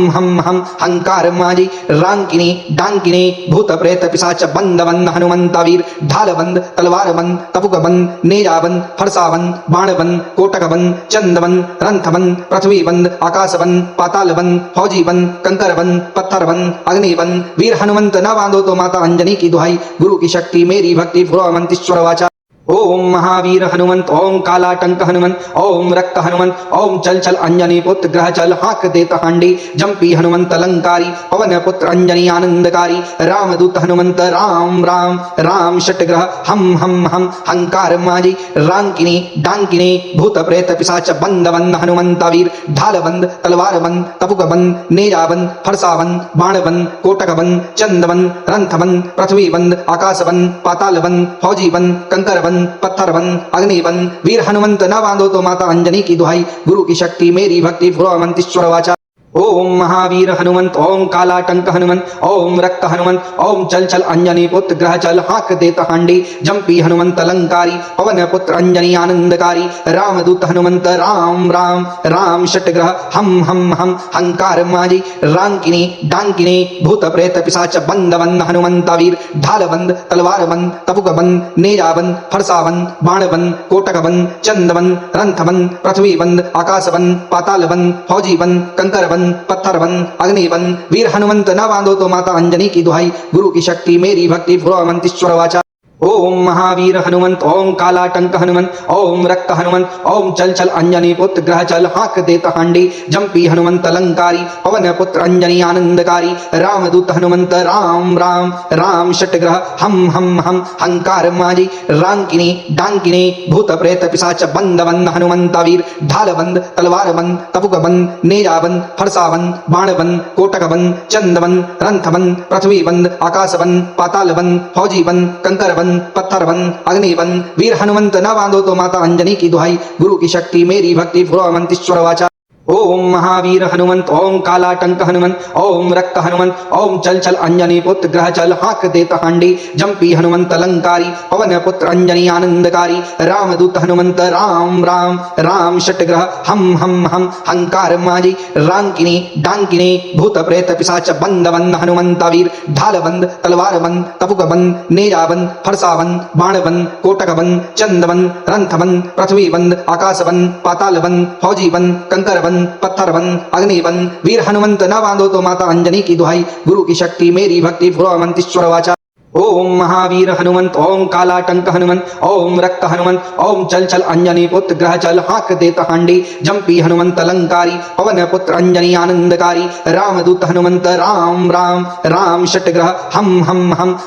हंकार माजी रांकिनी डांकिनी भूत प्रेत पिशाच बंद बंद हनुमंता वीर ढाल बंद तलवार बंद तपुक बंद नेजा बंद फरसा बंद बाण बंद कोटक बंद चंद बंद रंथ बंद पृथ्वी बंद आकाश बंद पाताल बंद फौजी बंद कंकर बंद पत्थर बंद अग्नि बंद वीर हनुमंत न बांधो तो माता अंजनी की दुहाई गुरु की शक्ति मेरी भक्ति फुरवंतीश्वर वाचा ओम महावीर हनुमंत ओम कालाटंक हनुमंत ओम रक्त हनुमंत ओम चल चल अंजनी पुत्र ग्रह चल हाक देता हांडी जंपी हनुमंत अलंकारी पवन पुत्र अंजनी आनंदकारी रामदूत हनुमंत राम राम राम षटग्रह हम हंकार माजी रांकिनी डांकिनी भूत प्रेत पिशाच बंद बंद हनुमंता वीर ढाल बंद तलवार बंद तपुक बंद नेजा बंद फरसा बंद बाण बंद कोटक बंद चंद बंद रंथ बंद पृथ्वी बंद आकाश बंद पाताल बंद फौजी बंद कंकर बंद पत्थर बंद अग्नि बंद वीर हनुमंत न बांधो तो माता अंजनी की दुहाई गुरु की शक्ति मेरी भक्ति फुरवंतीश्वर वाचा ओम महावीर हनुमंत ओम कालाटंक हनुमंत ओम रक्त हनुमंत ओम चल चल अंजनी पुत्र ग्रह चल हाक देता हांडी जंपी हनुमंत अलंकारी पवन पुत्र अंजनी आनंदकारी रामदूत हनुमंत राम राम राम षटग्रह हम हंकार माजी रांकिनी डांकिनी भूत प्रेत पिशाच बंद बंद हनुमंता वीर ढाल बंद तलवार बंद तपुक बंद नेजा बंद फरसा बंद बाण बंद कोटक बंद चंद बंद रंथ बंद पृथ्वी बंद आकाश बंद पाताल बंद फौजी बंद कंकर बंद पत्थर बंद अग्नि बंद वीर हनुमंत न बांधो तो माता अंजनी की दुहाई गुरु की शक्ति मेरी भक्ति फुरवंतीश्वर वाचा ओम महावीर हनुमंत ओम कालाटंक हनुमंत ओम रक्त हनुमंत ओम चल चल अंजनी पुत्र ग्रह चल हाक देता हांडी जंपी हनुमंत अलंकारी पवन पुत्र अंजनी आनंदकारी रामदूत हनुमंत राम राम राम षटग्रह हम हंकार माजी रांकिनी डांकिनी भूत प्रेत पिशाच बंद बंद हनुमंता वीर ढाल बंद तलवार बंद तपुक बंद नेजा बंद फरसा बंद बाण बंद कोटक बंद चंद बंद रंथ बंद पृथ्वी बंद आकाश बंद पाताल बंद फौजी बंद कंकर बंद पत्थर बंद अग्नि बंद वीर हनुमंत न बांधो तो माता अंजनी की दुहाई गुरु की शक्ति मेरी भक्ति फुरवंतीश्वर वाचा ओम महावीर हनुमंत ओम कालाटंक हनुमंत ओम रक्त हनुमंत ओम चल चल अंजनी पुत्र ग्रह चल हाक देता हांडी जंपी हनुमंत अलंकारी पवन पुत्र अंजनी आनंदकारी रामदूत हनुमंत राम राम राम षटग्रह हम हंकार माजी रांकिनी डांकिनी भूत प्रेत पिशाच बंद बंद हनुमंता वीर ढाल बंद तलवार बंद तपुक बंद नेजा बंद फरसा बंद बाण बंद कोटक बंद चंद बंद रंथ बंद पृथ्वी बंद आकाश बंद पाताल बंद फौजी बंद कंकर बंद पत्थर बंद अग्नि बंद वीर हनुमंत न बांधो तो माता अंजनी की दुहाई गुरु की शक्ति मेरी भक्ति फुरवंतीश्वर वाचा ओम महावीर हनुमंत ओम कालाटंक हनुमंत ओम रक्त हनुमंत ओम चल चल अंजनी पुत्र ग्रह चल हाक देता हांडी जंपी हनुमंत अलंकारी पवन पुत्र अंजनी आनंदकारी रामदूत हनुमंत राम राम राम षटग्रह हम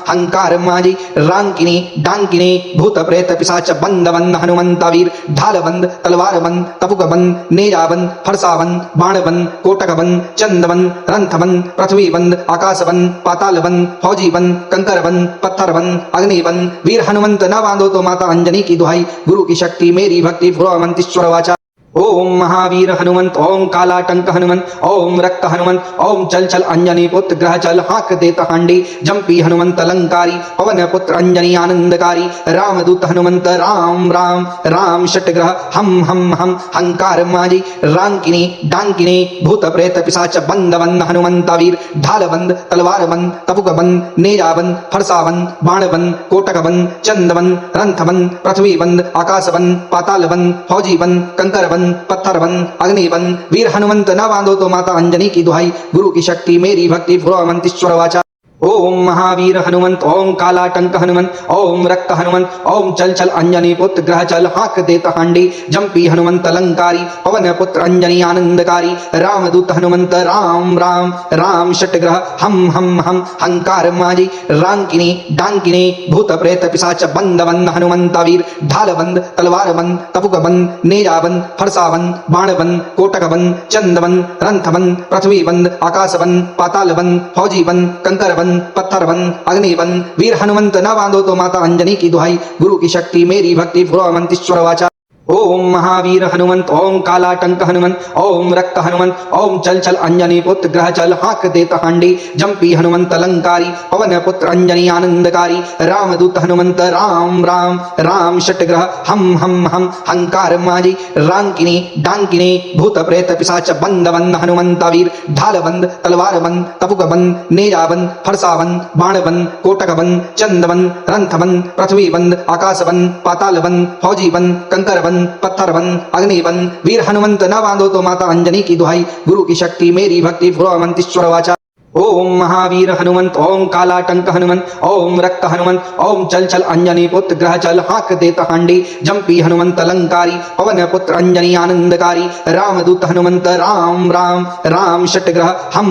हंकार माजी रांकिनी डांकिनी भूत प्रेत पिशाच बंद बंद हनुमंता वीर ढाल बंद तलवार बंद तपुक बंद नेजा बंद फरसा बंद बाण बंद कोटक बंद चंद बंद रंथ बंद पृथ्वी बंद आकाश बंद पाताल बंद फौजी बंद कंकर बंद पत्थर बंद अग्नि बंद वीर हनुमंत न बांधो तो माता अंजनी की दुहाई गुरु की शक्ति मेरी भक्ति फुरवंतीश्वर वाचा ओम महावीर हनुमंत ओम कालाटंक हनुमंत ओम रक्त हनुमंत ओम चल चल अंजनी पुत्र ग्रह चल हाक देता हांडी जंपी हनुमंत अलंकारी पवन पुत्र अंजनी आनंदकारी रामदूत हनुमंत राम राम राम षटग्रह हम हंकार माजी रांकिनी डांकिनी भूत प्रेत पिशाच बंद बंद हनुमंता वीर ढाल बंद तलवार बंद तपुक बंद नेजा बंद फरसा बंद बाण बंद कोटक बंद चंद बंद रंथ बंद पृथ्वी बंद आकाश बंद पाताल बंद फौजी बंद कंकर बंद पत्थर बंद अग्नि बंद वीर हनुमंत न बांधो तो माता अंजनी की दुहाई गुरु की शक्ति मेरी भक्ति फुरवंतीश्वर वाचा ओम ओम महावीर हनुमंत ओम कालाटंक हनुमंत ओम रक्त हनुमंत ओम चल चल अंजनी पुत्र ग्रह चल हाक देता हांडी जंपी हनुमंत अलंकारी पवन पुत्र अंजनी आनंदकारी रामदूत हनुमंत राम राम राम षटग्रह हम हंकार माजी रांकिनी डांकिनी भूत प्रेत पिशाच बंद बंद हनुमंत वीर ढाल बंद तलवार बंद तपुक बंद नेजा बंद फरसा बंद बाण बंद कोटक बंद चंद बंद रंथ बंद पृथ्वी बंद आकाश बंद पाताल बंद फौजी बंद कंकर बंद पत्थर बंद अग्नि बंद वीर हनुमंत न बांधो तो माता अंजनी की दुहाई गुरु की शक्ति मेरी भक्ति फुरवंतीश्वर वाचा ओम महावीर हनुमंत ओम कालाटंक हनुमंत ओम रक्त हनुमंत ओम चल चल अंजनी पुत्र ग्रह चल हाक देता हांडी जंपी हनुमंत अलंकारी पवन पुत्र अंजनी आनंदकारी रामदूत हनुमंत राम राम राम षटग्रह हम हंकार माजी रांकिनी डांकिनी भूत प्रेत पिशाच बंद बंद हनुमंत वीर ढाल बंद तलवार बंद तपुक बंद नेजा बंद फरसा बंद बाण बंद कोटक बंद चंद बंद रंथ बंद पृथ्वी बंद आकाश बंद पाताल बंद फौजी बंद कंकर बंद पत्थर बंद अग्नि बंद वीर हनुमंत न बांधो तो माता अंजनी की दुहाई गुरु की शक्ति मेरी भक्ति फुरवंतीश्वर वाचा ओम महावीर हनुमंत ओम कालाटंक हनुमंत ओम रक्त हनुमंत ओम चल चल अंजनी पुत्र ग्रह चल हाक देता हांडी जंपी हनुमंत अलंकारी पवन पुत्र अंजनी आनंदकारी रामदूत हनुमंत राम राम राम षटग्रह हम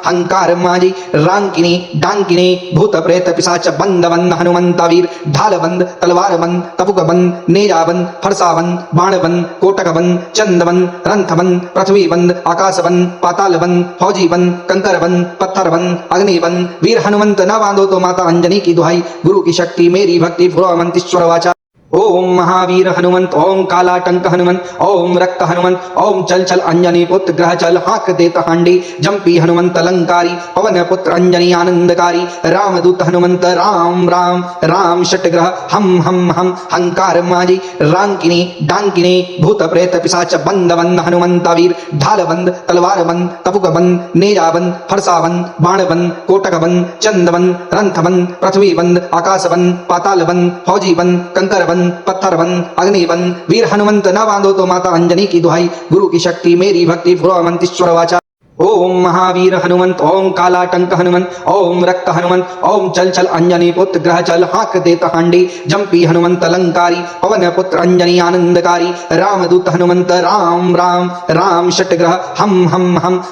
हंकार माजी रांकिनी डांकिनी भूत प्रेत पिशाच बंद बंद हनुमंत वीर ढाल बंद तलवार बंद तपुक बंद नेजा बंद फरसा बंद बाण बंद कोटक बंद चंद बंद रंथ बंद पृथ्वी बंद आकाश बंद पाताल बंद फौजी बंद कंकर बंद पत्थर बंद अग्नि बंद वीर हनुमंत न बांधो तो माता अंजनी की दुहाई गुरु की शक्ति मेरी भक्ति फुरवंतीश्वर वाचा ओम महावीर हनुमंत ओम कालाटंक हनुमंत ओम रक्त हनुमंत ओम चल चल अंजनी पुत्र ग्रह चल हाक देता हांडी जंपी हनुमंत अलंकारी पवन पुत्र अंजनी आनंदकारी रामदूत हनुमंत राम राम राम षटग्रह हम हंकार माजी रांकिनी डांकिनी भूत प्रेत पिशाच बंद बंद हनुमंत वीर ढाल बंद तलवार बंद तपुक बंद नेजा बंद फरसा बंद बाण बंद कोटक बंद चंद बंद रंथ बंद पृथ्वी बंद आकाश बंद पाताल बंद फौजी बंद कंकर बंद पत्थर बंद अग्नि बंद वीर हनुमंत न बांधो तो माता अंजनी की दुहाई गुरु की शक्ति मेरी भक्ति फुरवंतीश्वर वाचा ओम महावीर हनुमंत ओम कालाटंक हनुमंत ओम रक्त हनुमंत ओम चल चल अंजनी पुत्र ग्रह चल हाक देता हांडी जंपी हनुमंत अलंकारी पवन पुत्र अंजनी आनंदकारी रामदूत हनुमंत राम राम राम षटग्रह हम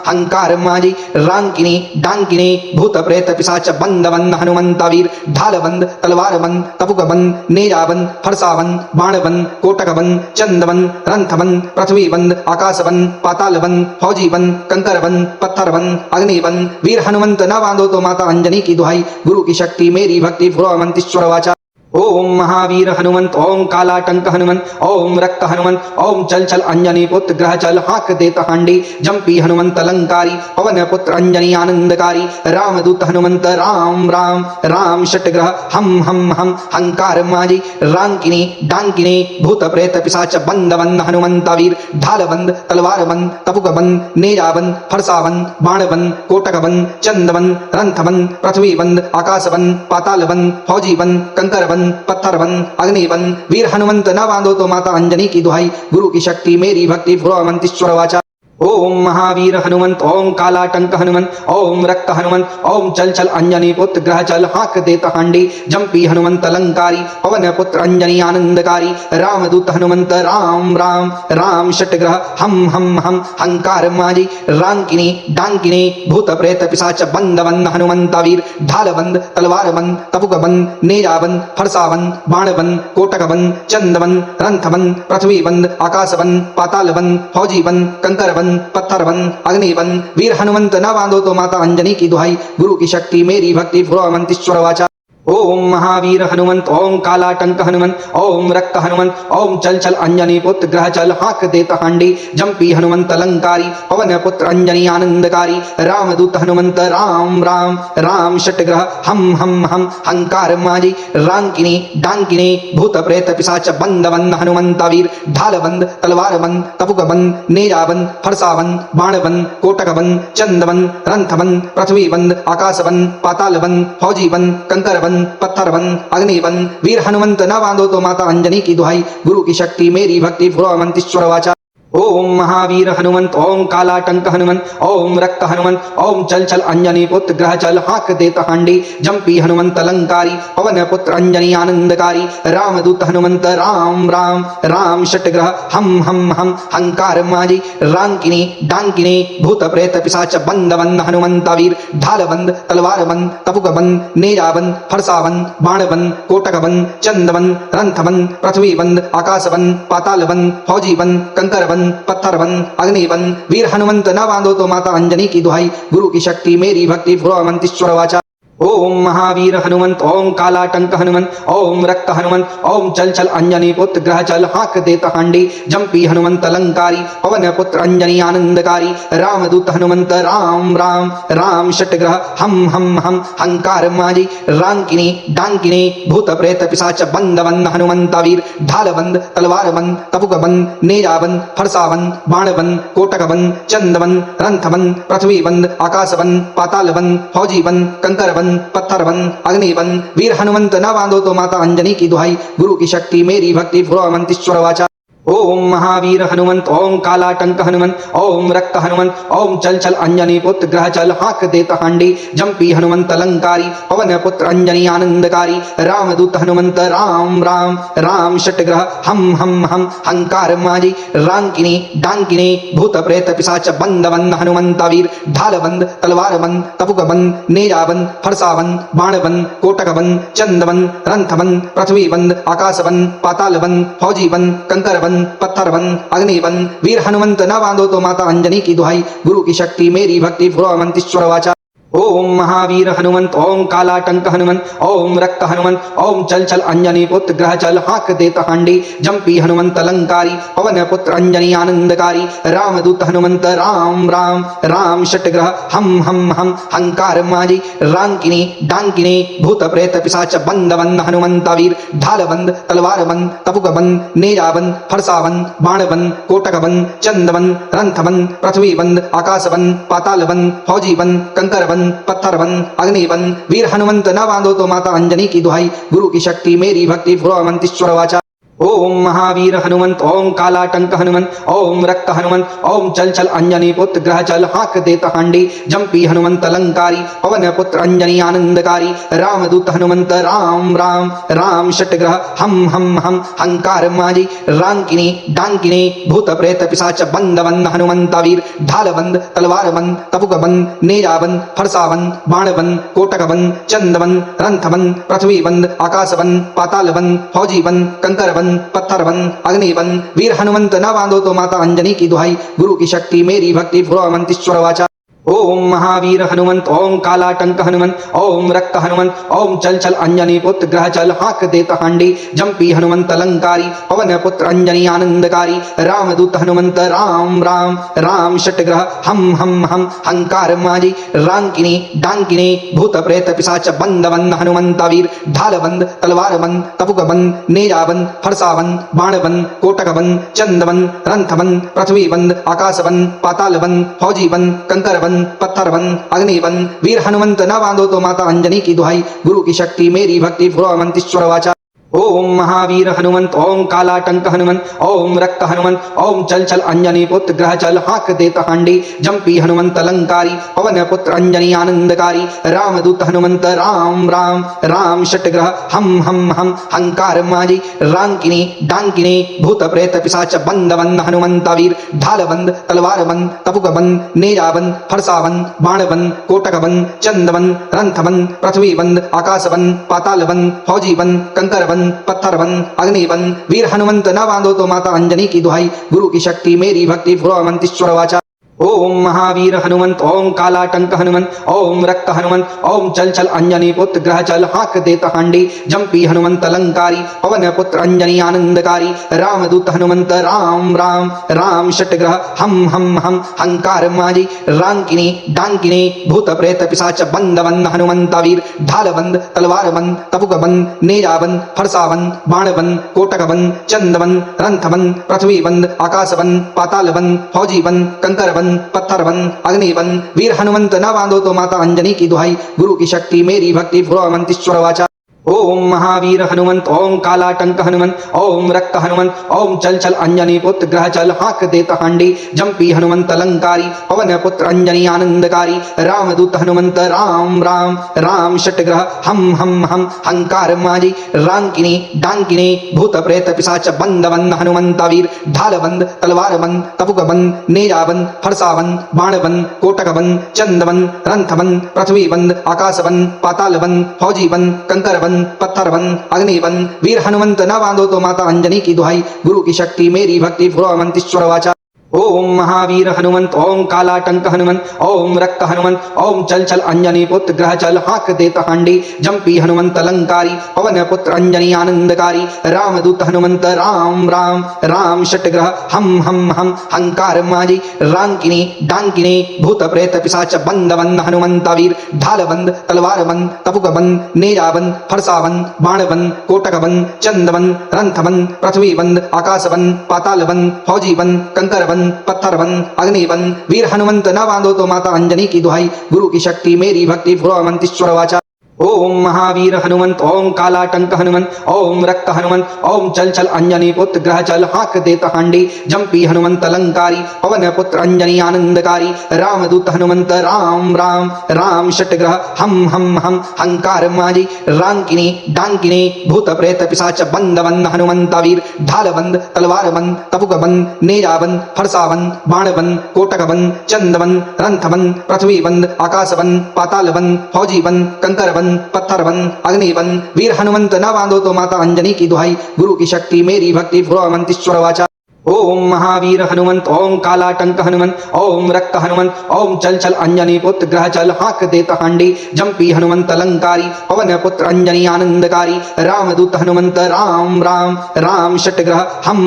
हंकार माजी रांकिनी डांकिनी भूत प्रेत पिशाच बंद बंद हनुमंत वीर ढाल बंद तलवार बंद तपुक बंद नेजा बंद फरसा बंद बाण बंद कोटक बंद चंद बंद रंथ बंद पृथ्वी बंद आकाश बंद पाताल बंद फौजी बंद कंकर बंद पत्थर बंद अग्नि बंद वीर हनुमंत न बांधो तो माता अंजनी की दुहाई गुरु की शक्ति मेरी भक्ति फुरवंतीश्वर वाचा ओम महावीर हनुमंत ओम कालाटंक हनुमंत ओम रक्त हनुमंत ओम चल चल अंजनी पुत्र ग्रह चल हाक देता हांडी जंपी हनुमंत अलंकारी पवन पुत्र अंजनी आनंदकारी रामदूत हनुमंत राम राम राम षटग्रह हम हंकार माजी रांकिनी डांकिनी भूत प्रेत पिशाच बंद बंद हनुमंत वीर ढाल बंद तलवार बंद तपुक बंद नेजा बंद फरसा बंद बाण बंद कोटक बंद चंद बंद रंथ बंद पृथ्वी बंद आकाश बंद पाताल बंद फौजी बंद कंकर बंद पत्थर बंद अग्नि बंद वीर हनुमंत न बांधो तो माता अंजनी की दुहाई गुरु की शक्ति मेरी भक्ति फुरवंतीश्वर वाचा ओम महावीर हनुमंत ओम कालाटंक हनुमंत ओम रक्त हनुमंत ओम चल चल अंजनी पुत्र ग्रह चल हाक देता हांडी जंपी हनुमंत अलंकारी पवन पुत्र अंजनी आनंदकारी रामदूत हनुमंत राम राम राम षटग्रह हम हंकार माजी रांकिनी डांकिनी भूत प्रेत पिशाच बंद बंद हनुमंत वीर ढाल बंद तलवार बंद तपुक बंद नेजा बंद फरसा बंद बाण बंद कोटक बंद चंद बंद रंथ बंद पृथ्वी बंद आकाश बंद पाताल बंद फौजी बंद कंकर बंद पत्थर बंद अग्नि बंद वीर हनुमंत न बांधो तो माता अंजनी की दुहाई गुरु की शक्ति मेरी भक्ति फुरवंतीश्वर वाचा ओम महावीर हनुमंत ओम कालाटंक हनुमंत ओम रक्त हनुमंत ओम चल चल अंजनी पुत्र ग्रह चल हाक देता हांडी जंपी हनुमंत अलंकारी पवन पुत्र अंजनी आनंदकारी रामदूत हनुमंत राम राम राम षटग्रह हम हंकार माजी रांकिनी डांकिनी भूत प्रेत पिशाच बंद बंद हनुमंत वीर ढाल बंद तलवार बंद तपुक बंद नेजा बंद फरसा बंद बाण बंद कोटक बंद चंद बंद रंथ बंद पृथ्वी बंद आकाश बंद पाताल बंद फौजी बंद कंकर बंद पत्थर बंद अग्नि बंद वीर हनुमंत न बांधो तो माता अंजनी की दुहाई गुरु की शक्ति मेरी भक्ति फुरवंतीश्वर वाचा ओम महावीर हनुमंत ओम कालाटंक हनुमंत ओम रक्त हनुमंत ओम चल चल अंजनी पुत्र ग्रह चल हाक देता हांडी जंपी हनुमंत अलंकारी पवन पुत्र अंजनी आनंदकारी रामदूत हनुमंत राम राम राम षटग्रह हम हंकार माजी रांकिनी डांकिनी भूत प्रेत पिशाच बंद बंद हनुमंतावीर ढाल बंद तलवार बंद तपुक बंद नेजा बंद फरसा बंद बाण बंद कोटक बंद चंद बंद रंथ बंद पृथ्वी बंद आकाश बंद पाताल बंद फौजी बंद कंकर बंद पत्थर बंद अग्नि बंद वीर हनुमंत न बांधो तो माता अंजनी की दुहाई गुरु की शक्ति मेरी भक्ति भ्रुवंतीश्वर वाचा ओम महावीर हनुमंत ओम कालाटंक हनुमंत ओम रक्त हनुमंत ओम चल चल अंजनी पुत्र ग्रह चल हाक देता हांडी जंपी हनुमंत अलंकारी पवन पुत्र अंजनी आनंदकारी रामदूत हनुमंत राम राम राम षटग्रह हम हंकार माजी रांकिनी डांकिनी भूत प्रेत पिशाच बंद बंद हनुमंतावीर ढाल बंद तलवार बंद तपुक बंद नेजा बंद फरसा बंद बाण बंद कोटक बंद चंद बंद रंथ बंद पृथ्वी बंद आकाश बंद पाताल बंद फौजी बंद कंकर बंद पत्थर बंद अग्नि बंद वीर हनुमंत न बांधो तो माता अंजनी की दुहाई गुरु की शक्ति मेरी भक्ति भ्रुवंतीश्वर वाचा ओम महावीर हनुमंत ओम कालाटंक हनुमंत ओम रक्त हनुमंत ओम चल चल अंजनी पुत्र ग्रह चल हाक देता हांडी जंपी हनुमंत अलंकारी पवन पुत्र अंजनी आनंदकारी रामदूत हनुमंत राम राम राम षटग्रह हम हंकार माजी रांकिनी डांकिनी भूत प्रेत पिशाच बंद बंद हनुमंतावीर ढाल बंद तलवार बंद तपुक बंद नेजा बंद फरसा बंद बाण बंद कोटक बंद चंद बंद रंथ बंद पृथ्वी बंद आकाश बंद पाताल बंद फौजी बंद कंकर बंद पत्थर बंद अग्नि बंद वीर हनुमंत न बांधो तो माता अंजनी की दुहाई गुरु की शक्ति मेरी भक्ति भ्रुवंतीश्वर वाचा ओम महावीर हनुमंत ओम कालाटंक हनुमंत ओम रक्त हनुमंत ओम चल चल अंजनी पुत्र ग्रह चल हाक देता हांडी जंपी हनुमंत अलंकारी पवन पुत्र अंजनी आनंदकारी रामदूत हनुमंत राम राम राम षटग्रह हम हंकार माजी रांकिनी डांकिनी भूत प्रेत पिशाच बंद बंद हनुमंतावीर ढाल बंद तलवार बंद तपुक बंद नेजा बंद फरसा बंद बाण बंद कोटक बंद चंद बंद रंथ बंद पृथ्वी बंद आकाश बंद पाताल बंद फौजी बंद कंकर बंद पत्थर बंद अग्नि बंद वीर हनुमंत न बांधो तो माता अंजनी की दुहाई गुरु की शक्ति मेरी भक्ति भ्रुवंतीश्वर वाचा ओम महावीर हनुमंत ओम कालाटंक हनुमंत ओम रक्त हनुमंत ओम चल चल अंजनी पुत्र ग्रह चल हाक देता हांडी जंपी हनुमंत अलंकारी पवन पुत्र अंजनी आनंदकारी रामदूत हनुमंत राम राम राम षटग्रह हम हंकार माजी रांकिनी डांकिनी भूत प्रेत पिशाच बंद बंद हनुमंतावीर ढाल बंद तलवार बंद तपुक बंद नेजा बंद फरसा बंद बाण बंद कोटक बंद चंद बंद रंथ बंद पृथ्वी बंद आकाश बंद पाताल बंद फौजी बंद कंकर बंद पत्थर बंद अग्नि बंद वीर हनुमंत न बांधो तो माता अंजनी की दुहाई गुरु की शक्ति मेरी भक्ति भ्रुवंतीश्वर वाचा ओम महावीर हनुमंत ओम कालाटंक हनुमंत ओम रक्त हनुमंत ओम चल चल अंजनी पुत्र ग्रह चल हाक देता हांडी जंपी हनुमंत अलंकारी पवन पुत्र अंजनी आनंदकारी रामदूत हनुमंत राम राम राम षटग्रह हम हंकार माजी रांकिनी डांकिनी भूत प्रेत पिशाच बंद बंद हनुमंतावीर ढाल बंद तलवार बंद तपुक बंद नेजा बंद फरसा बंद बाण बंद कोटक बंद चंद बंद रंथ बंद पृथ्वी बंद आकाश बंद पाताल बंद फौजी बंद कंकर बंद पत्थर बंद अग्नि बंद वीर हनुमंत न बांधो तो माता अंजनी की दुहाई गुरु की शक्ति मेरी भक्ति भ्रुवंतीश्वर वाचा ओम महावीर हनुमंत ओम कालाटंक हनुमंत ओम रक्त हनुमंत ओम चल चल अंजनी पुत्र ग्रह चल हाक देता हांडी जंपी हनुमंत अलंकारी पवन पुत्र अंजनी आनंदकारी रामदूत हनुमंत राम राम राम षटग्रह हम हंकार माजी रांकिनी डांकिनी भूत प्रेत पिशाच बंद बंद हनुमंतावीर ढाल बंद तलवार बंद तपुक बंद नेजा बंद फरसा बंद बाण बंद कोटक बंद चंद बंद रंथ बंद पृथ्वी बंद आकाश बंद पाताल बंद फौजी बंद कंकर बंद पत्थर बंद अग्नि बंद वीर हनुमंत न बांधो तो माता अंजनी की दुहाई गुरु की शक्ति मेरी भक्ति भ्रुवंतीश्वर वाचा ओम महावीर हनुमंत ओम कालाटंक हनुमंत ओम रक्त हनुमंत ओम चल चल अंजनी पुत्र ग्रह चल हाक देता हांडी जंपी हनुमंत अलंकारी पवन पुत्र अंजनी आनंदकारी रामदूत हनुमंत राम राम राम षटग्रह हम हंकार माजी रांकिनी डांकिनी भूत प्रेत पिशाच बंद बंद हनुमंतावीर ढाल बंद तलवार बंद तपुक बंद नेजा बंद फरसा बंद बाण बंद कोटक बंद चंद बंद रंथ बंद पृथ्वी बंद आकाश बंद पाताल बंद फौजी बंद कंकर बंद पत्थर बंद अग्नि बंद वीर हनुमंत न बांधो तो माता अंजनी की दुहाई गुरु की शक्ति मेरी भक्ति भ्रुवंतीश्वर वाचा ओम महावीर हनुमंत ओम कालाटंक हनुमंत ओम रक्त हनुमंत ओम चल चल अंजनी पुत्र ग्रह चल हाक देता हांडी जंपी हनुमंत अलंकारी पवन पुत्र अंजनी आनंदकारी रामदूत हनुमंत राम राम राम षटग्रह हम हंकार माजी रांकिनी डांकिनी भूत प्रेत पिशाच बंद बंद हनुमंत वीर ढाल बंद तलवार बंद तपुक बंद नेजा बंद फरसा बंद बाण बंद कोटक बंद चंद बंद रंथ बंद पृथ्वी बंद आकाश बंद पाताल बंद फौजी बंद कंकर बंद पत्थर बंद अग्नि बंद वीर हनुमंत न बांधो तो माता अंजनी की दुहाई गुरु की शक्ति मेरी भक्ति फुरमंतीश्वर वाचा ओम महावीर हनुमंत ओम कालाटंक हनुमंत ओम रक्त हनुमंत ओम चल चल अंजनी पुत्र ग्रह चल हाक देता हांडी जंपी हनुमंत अलंकारी पवन पुत्र अंजनी आनंदकारी रामदूत हनुमंत राम राम राम षटग्रह हम हंकार माजी रांकिनी डांकिनी भूत प्रेत पिशाच बंद बंद हनुमंत वीर ढाल बंद तलवार बंद तपुक बंद नेजा बंद फरसा बंद बाण बंद कोटक बंद चंद बंद रंथ बंद पृथ्वी बंद आकाश बंद पाताल बंद फौजी बंद कंकर बंद पत्थर बंद अग्नि बंद वीर हनुमंत न बांधो तो माता अंजनी की दुहाई गुरु की शक्ति मेरी भक्ति फुरमंतीश्वर वाचा ओम महावीर हनुमंत ओम कालाटंक हनुमंत ओम रक्त हनुमंत ओम चल चल अंजनी पुत्र ग्रह चल हाक देता हांडी जंपी हनुमंत अलंकारी पवन पुत्र अंजनी आनंदकारी रामदूत हनुमंत राम राम राम षटग्रह हम हंकार माजी रांकिनी डांकिनी भूत प्रेत पिशाच बंद बंद हनुमंत वीर ढाल बंद तलवार बंद तपुक बंद नेजा बंद फरसा बंद बाण बंद कोटक बंद चंद बंद रंथ बंद पृथ्वी बंद आकाश बंद पाताल बंद फौजी बंद कंकर बंद पत्थर बंद अग्नि बंद वीर हनुमंत न बांधो तो माता अंजनी की दुहाई गुरु की शक्ति मेरी भक्ति फुरमंतीश्वर वाचा ओम महावीर हनुमंत ओम कालाटंक हनुमंत ओम रक्त हनुमंत ओम चल चल अंजनी पुत्र ग्रह चल हाक देता हांडी जंपी हनुमंत अलंकारी पवन पुत्र अंजनी आनंदकारी रामदूत हनुमंत राम राम राम षटग्रह हम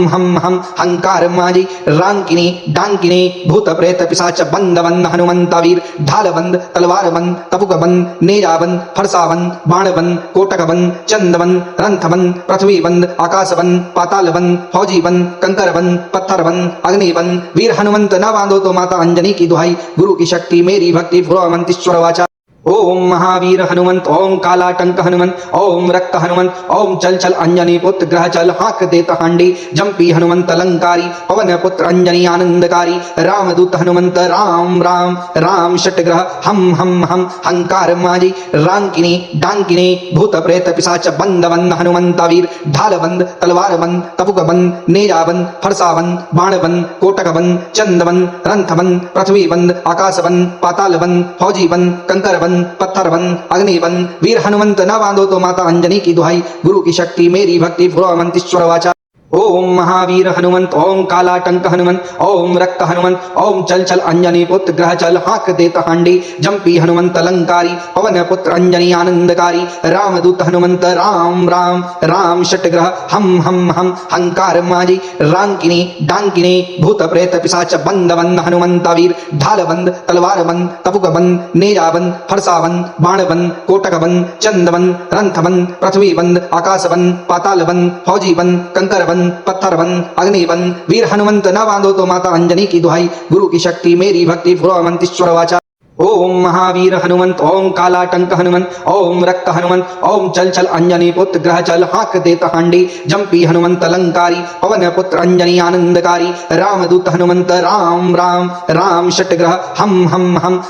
हंकार माजी रांकिनी डांकिनी भूत प्रेत पिशाच बंद बंद हनुमंत वीर ढाल बंद तलवार बंद तपुक बंद नेजा बंद फरसा बंद बाण बंद कोटक बंद चंद बंद रंथ बंद पृथ्वी बंद आकाश बंद पाताल बंद फौजी बंद कंकर बंद पत्थर बंद अग्नि बंद वीर हनुमंत न बांधो तो माता अंजनी की दुहाई गुरु की शक्ति मेरी भक्ति फुरमंतीश्वर वाचा ओम महावीर हनुमंत ओम कालाटंक हनुमंत ओम रक्त हनुमंत ओम चल चल अंजनी पुत्र ग्रह चल हाक देता हांडी जंपी हनुमंत अलंकारी पवन पुत्र अंजनी आनंदकारी रामदूत हनुमंत राम राम राम षटग्रह हम हंकार माजी रांकिनी डांकिनी भूत प्रेत पिशाच बंद बंद हनुमंत वीर ढाल बंद तलवार बंद तपुक बंद नेजा बंद फरसा बंद बाण बंद कोटक बंद चंद बंद रंथ बंद पृथ्वी बंद आकाश बंद पाताल बंद फौजी बंद कंकर बंद पत्थर बंद अग्नि बंद वीर हनुमंत न बांधो तो माता अंजनी की दुहाई गुरु की शक्ति मेरी भक्ति फुरमंतीश्वर वाचा ओम महावीर हनुमंत ओम कालाटंक हनुमंत ओम रक्त हनुमंत ओम चल चल अंजनी पुत्र ग्रह चल हाक देता हांडी जंपी हनुमंत अलंकारी पवन पुत्र अंजनी आनंदकारी रामदूत हनुमंत राम राम राम षटग्रह हम हंकार माजी रांकिनी डांकिनी भूत प्रेत पिशाच बंद बंद हनुमंत वीर ढाल बंद तलवार बंद तपुक बंद नेजा बंद फरसा बंद बाण बंद कोटक बंद चंद बंद रंथ बंद पृथ्वी बंद आकाश बंद पाताल बंद फौजी बंद कंकर बंद पत्थर बंद अग्नि बंद वीर हनुमंत न बांधो तो माता अंजनी की दुहाई गुरु की शक्ति मेरी भक्ति फुरमंतीश्वर वाचा ओम महावीर हनुमंत ओम कालाटंक हनुमंत ओम रक्त हनुमंत ओम चल चल अंजनी पुत्र ग्रह चल हाक देता हांडी जंपी हनुमंत अलंकारी पवन पुत्र अंजनी आनंदकारी रामदूत हनुमंत राम राम राम षटग्रह हम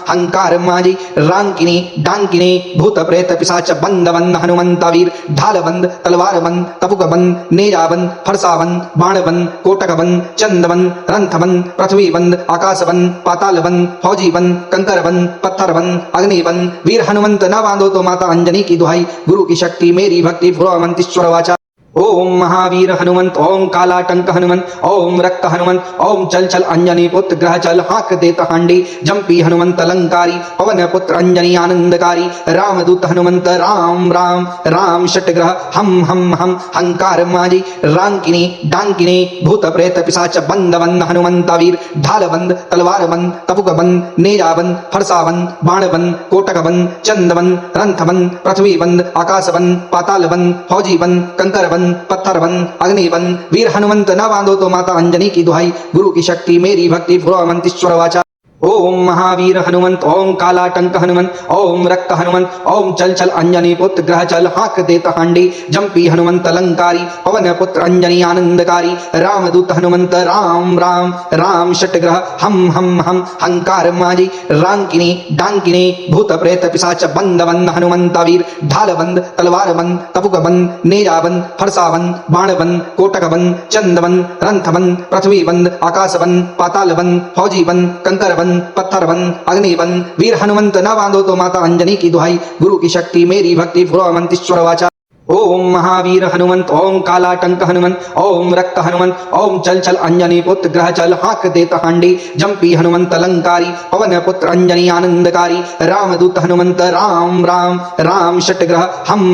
हंकार माजी रांकिनी डांकिनी भूत प्रेत पिशाच बंद बंद हनुमंत वीर ढाल बंद तलवार बंद तपुक बंद नेजा बंद फरसा बंद बाण बंद कोटक बंद चंद बंद रंथ बंद पृथ्वी बंद आकाश बंद पाताल बंद फौजी बंद कंकर बंद पत्थर बंद अग्नि बंद वीर हनुमंत न बांधो तो माता अंजनी की दुहाई गुरु की शक्ति मेरी भक्ति फुरमंतीश्वर वाचा ओम महावीर हनुमंत ओम कालाटंक हनुमंत ओम रक्त हनुमंत ओम चल चल अंजनी पुत्र ग्रह चल हाक देता हांडी जंपी हनुमंत अलंकारी पवन पुत्र अंजनी आनंदकारी रामदूत हनुमंत राम राम राम षटग्रह हम हंकार माजी रांकिनी डांकिनी भूत प्रेत पिशाच बंद बंद हनुमंत वीर ढाल बंद तलवार बंद तपुक बंद नेजा बंद फरसा बंद बाण बंद कोटक बंद चंद बंद रंथ बंद पृथ्वी बंद आकाश बंद पाताल बंद फौजी बंद कंकर बंद पत्थर बंद अग्नि बंद वीर हनुमंत न बांधो तो माता अंजनी की दुहाई गुरु की शक्ति मेरी भक्ति फुरमंतीश्वर वाचा ओम महावीर हनुमंत ओम कालाटंक हनुमंत ओम रक्त हनुमंत ओम चल चल अंजनी पुत्र ग्रह चल हाक देता हांडी जंपी हनुमंत अलंकारी पवन पुत्र अंजनी आनंदकारी रामदूत हनुमंत राम राम राम षटग्रह हम हंकार माजी रांकिनी डांकिनी भूत प्रेत पिशाच बंद बंद हनुमंत वीर ढाल बंद तलवार बंद तपुक बंद नेजा बंद फरसा बंद बाण बंद कोटक बंद चंद बंद रंथ बंद पृथ्वी बंद आकाश बंद पाताल बंद फौजी बंद कंकर बंद पत्थर बंद अग्नि बंद वीर हनुमंत न बांधो तो माता अंजनी की दुहाई गुरु की शक्ति मेरी भक्ति फुरवंतीश्वर वाचा ओम महावीर हनुमंत ओम कालाटंक हनुमंत ओम रक्त हनुमंत ओम चल चल अंजनी पुत्र ग्रह चल हाक देता हांडी जंपी हनुमंत अलंकारी पवन पुत्र अंजनी आनंदकारी रामदूत हनुमंत राम राम राम षटग्रह हम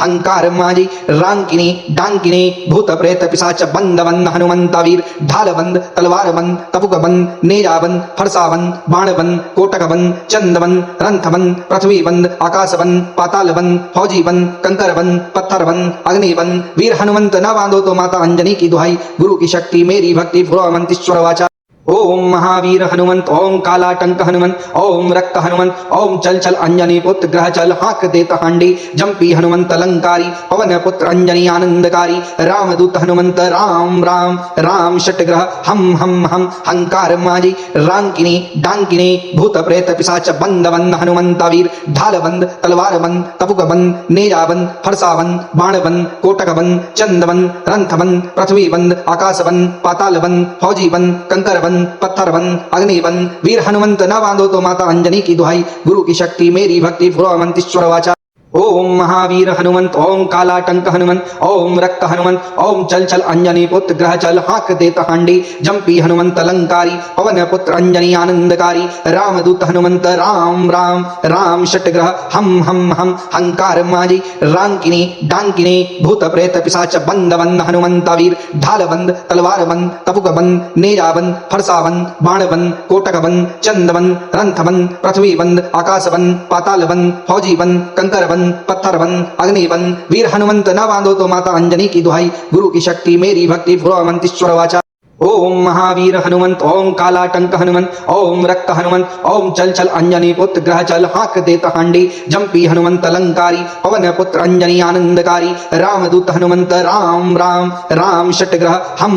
हंकार माजी रांकिनी डांकिनी भूत प्रेत पिशाच बंद बंद हनुमंत वीर ढाल बंद तलवार बंद तपुक बंद नेजा बंद फरसा बंद बाण बंद कोटक बंद चंद बंद रंथ बंद पृथ्वी बंद आकाश बंद पाताल बंद फौजी बंद कंकर बंद पत्थर बंद अग्नि बंद वीर हनुमंत न बांधो तो माता अंजनी की दुहाई गुरु की शक्ति मेरी भक्ति फुरवंतीश्वर वाचा ओम महावीर हनुमंत ओम कालाटंक हनुमंत ओम रक्त हनुमंत ओम चल चल अंजनी पुत्र ग्रह चल हाक देता हांडी जंपी हनुमंत अलंकारी पवन पुत्र अंजनी आनंदकारी रामदूत हनुमंत राम राम राम षटग्रह हम हंकार माजी रांकिनी डांकिनी भूत प्रेत पिशाच बंद बंद हनुमंत वीर ढाल बंद तलवार बंद तपुक बंद नेजा बंद फरसा बंद बाण बंद कोटक बंद चंद बंद रंथ बंद पृथ्वी बंद आकाश बंद पाताल बंद फौजी बंद कंकर बंद पत्थर बंद अग्नि बंद वीर हनुमंत न बांधो तो माता अंजनी की दुहाई गुरु की शक्ति मेरी भक्ति फुरवंतीश्वर वाचा ओम महावीर हनुमंत ओम कालाटंक हनुमंत ओम रक्त हनुमंत ओम चल चल अंजनी पुत्र ग्रह चल हाक देता हांडी जंपी हनुमंत अलंकारी पवन पुत्र अंजनी आनंदकारी रामदूत हनुमंत राम राम राम षटग्रह हम हंकार माजी रांकिनी डांकिनी भूत प्रेत पिशाच बंद बंद हनुमंत वीर ढाल बंद तलवार बंद तपुक बंद नेजा बंद फरसा बंद बाण बंद कोटक बंद चंद बंद रंथ बंद पृथ्वी बंद आकाश बंद पाताल बंद फौजी बंद कंकर बंद पत्थर बंद अग्नि बंद वीर हनुमंत न बांधो तो माता अंजनी की दुहाई गुरु की शक्ति मेरी भक्ति फुरवंतीश्वर वाचा ओम महावीर हनुमंत ओम कालाटंक हनुमंत ओम रक्त हनुमंत ओम चल चल अंजनी पुत्र ग्रह चल हाक देता हांडी जंपी हनुमंत अलंकारी पवन पुत्र अंजनी आनंदकारी रामदूत हनुमंत राम राम राम षटग्रह हम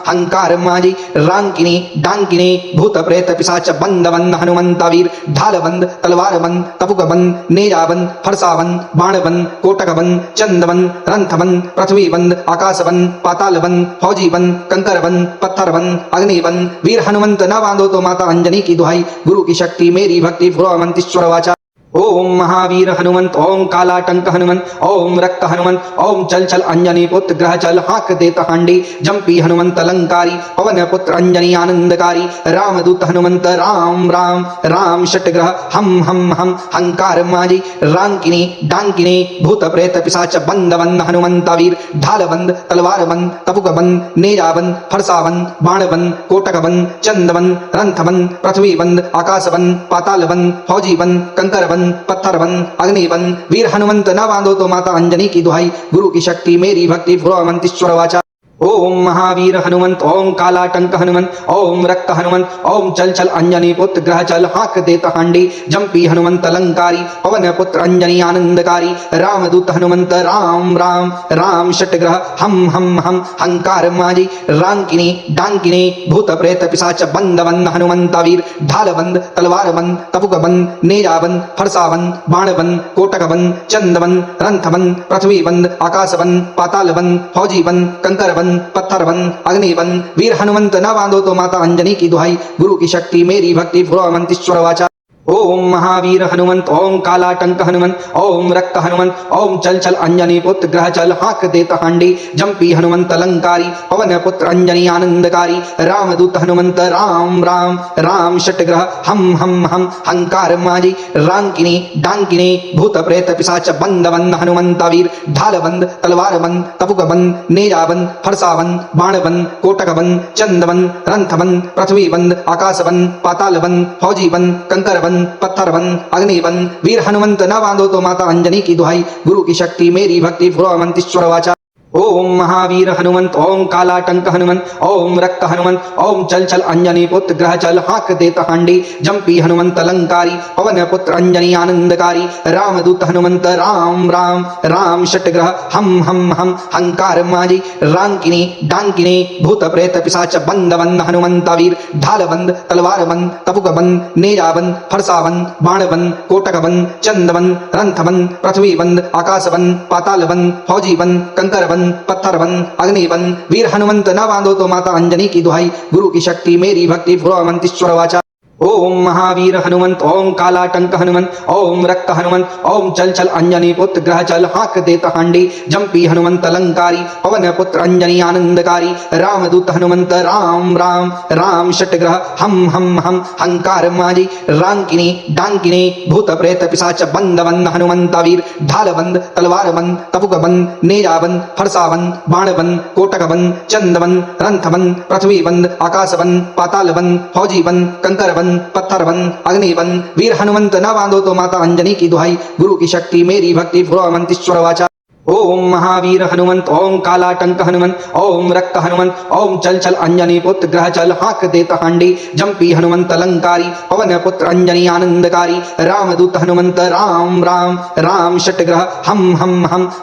हंकार माजी रांकिनी डांकिनी भूत प्रेत पिशाच बंद बंद हनुमंत वीर ढाल बंद तलवार बंद तपुक बंद नेजा बंद फरसा बंद बाण बंद कोटक बंद चंद बंद रंथ बंद पृथ्वी बंद आकाश बंद पाताल बंद फौजी बंद कंकर बंद पत्थर बंद अग्नि बंद वीर हनुमंत न बांधो तो माता अंजनी की दुहाई गुरु की शक्ति मेरी भक्ति फुरवंतीश्वर वाचा ओम महावीर हनुमंत ओम कालाटंक हनुमंत ओम रक्त हनुमंत ओम चल चल अंजनी पुत्र ग्रह चल हाक देता हांडी जंपी हनुमंत अलंकारी पवन पुत्र अंजनी आनंदकारी रामदूत हनुमंत राम राम राम षटग्रह हम हंकार माजी रांकिनी डांकिनी भूत प्रेत पिशाच बंद बंद हनुमंत वीर ढाल बंद तलवार बंद तपुक बंद नेजा बंद फरसा बंद बाण बंद कोटक बंद चंद बंद रंथ बंद पृथ्वी बंद आकाश बंद पाताल बंद फौजी बंद कंकर बंद पत्थर बंद अग्नि बंद वीर हनुमंत न बांधो तो माता अंजनी की दुहाई गुरु की शक्ति मेरी भक्ति फुरवंतीश्वर वाचा ओम महावीर हनुमंत ओम कालाटंक हनुमंत ओम रक्त हनुमंत ओम चल चल अंजनी पुत्र ग्रह चल हाक देता हांडी जंपी हनुमंत अलंकारी पवन पुत्र अंजनी आनंदकारी रामदूत हनुमंत राम राम राम षटग्रह हम हंकार माजी रांकिनी डांकिनी भूत प्रेत पिशाच बंद बंद हनुमंत वीर ढाल बंद तलवार बंद तपुक बंद नेजा बंद फरसा बंद बाण बंद कोटक बंद चंद बंद रंथ बंद पृथ्वी बंद आकाश बंद पाताल बंद फौजी बंद कंकर बंद पत्थर बंद अग्नि बंद वीर हनुमंत न बांधो तो माता अंजनी की दुहाई गुरु की शक्ति मेरी भक्ति फुरवंतीश्वर वाचा ओम महावीर हनुमंत ओम कालाटंक हनुमंत ओम रक्त हनुमंत ओम चल चल अंजनी पुत्र ग्रह चल हाक देता हांडी जंपी हनुमंत अलंकारी पवन पुत्र अंजनी आनंदकारी रामदूत हनुमंत राम राम राम षटग्रह हम हंकार माजी रांकिनी डांकिनी भूत प्रेत पिशाच बंद बंद हनुमंत वीर ढाल बंद तलवार बंद तपुक बंद नेजा बंद फरसा बंद बाण बंद कोटक बंद चंद बंद रंथ बंद पृथ्वी बंद आकाश बंद पाताल बंद फौजी बंद कंकर बंद पत्थर बंद अग्नि बंद वीर हनुमंत न बांधो तो माता अंजनी की दुहाई गुरु की शक्ति मेरी भक्ति फुरवंतीश्वर वाचा ओम महावीर हनुमंत ओम कालाटंक हनुमंत ओम रक्त हनुमंत ओम चल चल अंजनी पुत्र ग्रह चल हाक देत हांडी जंपी हनुमंत अलंकारी पवन पुत्र अंजनी आनंदकारी रामदूत हनुमंत राम राम राम षटग्रह हम हंकार माजी रांकिनी डांकिनी भूत प्रेत पिशाच बंद बंद हनुमंत वीर ढाल बंद तलवार बंद तपुक बंद नेजा बंद फरसा बंद बाण बंद कोटक बंद चंद बंद रंथ बंद पृथ्वी बंद आकाश बंद पाताल बंद फौजी बंद कंकर बंद पत्थर बंद अग्नि बंद वीर हनुमंत न बांधो तो माता अंजनी की दुहाई गुरु की शक्ति मेरी भक्ति पुरवंतीश्वर वाचा ओम महावीर हनुमंत ओम कालाटंक हनुमंत ओम रक्त हनुमंत ओम चल चल अंजनी पुत्र ग्रह चल हाक देत हांडी जंपी हनुमंत अलंकारी पवन पुत्र अंजनी आनंदकारी रामदूत हनुमंत राम राम राम षटग्रह हम हंकार माजी रांकिनी डांकिनी भूत प्रेत पिशाच बंद बंद हनुमंत वीर ढाल बंद तलवार बंद तपुक बंद नेजा बंद फरसा बंद बाण बंद कोटक बंद चंद बंद रंथ बंद पृथ्वी बंद आकाश बंद पाताल बंद फौजी बंद कंकर बंद पत्थर बंद अग्नि बंद वीर हनुमंत न बांधो तो माता अंजनी की दुहाई गुरु की शक्ति मेरी भक्ति पुरवंतीश्वर वाचा ओम महावीर हनुमंत ओम कालाटंक हनुमंत ओम रक्त हनुमंत ओम चल चल अंजनी पुत्र ग्रह चल हाक देत हांडी जंपी हनुमंत अलंकारी पवन पुत्र अंजनी आनंदकारी रामदूत हनुमंत राम राम राम षटग्रह हम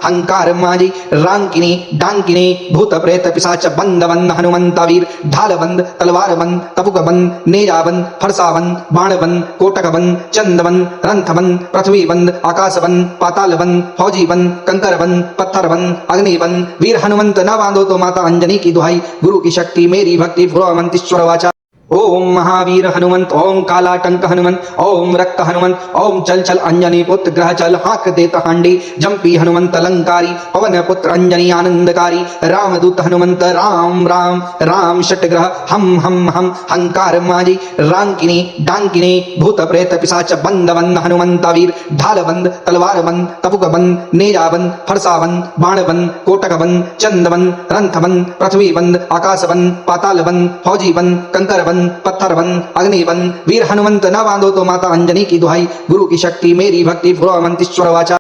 हंकार माजी रांकिनी डांकिनी भूत प्रेत पिशाच बंद बंद हनुमंत वीर ढाल बंद तलवार बंद तपुक बंद नेजा बंद फरसा बंद बाण बंद कोटक बंद चंद बंद रंथ बंद पृथ्वी बंद आकाश बंद पाताल बंद फौजी बंद कंकर बंद पत्थर बंद अग्नि बंद वीर हनुमंत न बांधो तो माता अंजनी की दुहाई गुरु की शक्ति मेरी भक्ति पुरवंतीश्वर वाचा ओम महावीर हनुमंत ओम कालाटंक हनुमंत ओम रक्त हनुमंत ओम चल चल अंजनी पुत्र ग्रह चल हाक देत हांडी जंपी हनुमंत अलंकारी पवन पुत्र अंजनी आनंदकारी रामदूत हनुमंत राम राम राम षटग्रह हम हंकार माजी रांकिनी डांकिनी भूत प्रेत पिशाच बंद बंद हनुमंत वीर ढाल बंद तलवार बंद तपुक बंद नेजा बंद फरसा बंद बाण बंद कोटक बंद चंद बंद रंथ बंद पृथ्वी बंद आकाश बंद पाताल बंद फौजी बंद कंकर बंद पत्थर बंद अग्नि बंद वीर हनुमंत न बांधो तो माता अंजनी की दुहाई गुरु की शक्ति मेरी भक्ति पुरवंतीश्वर वाचा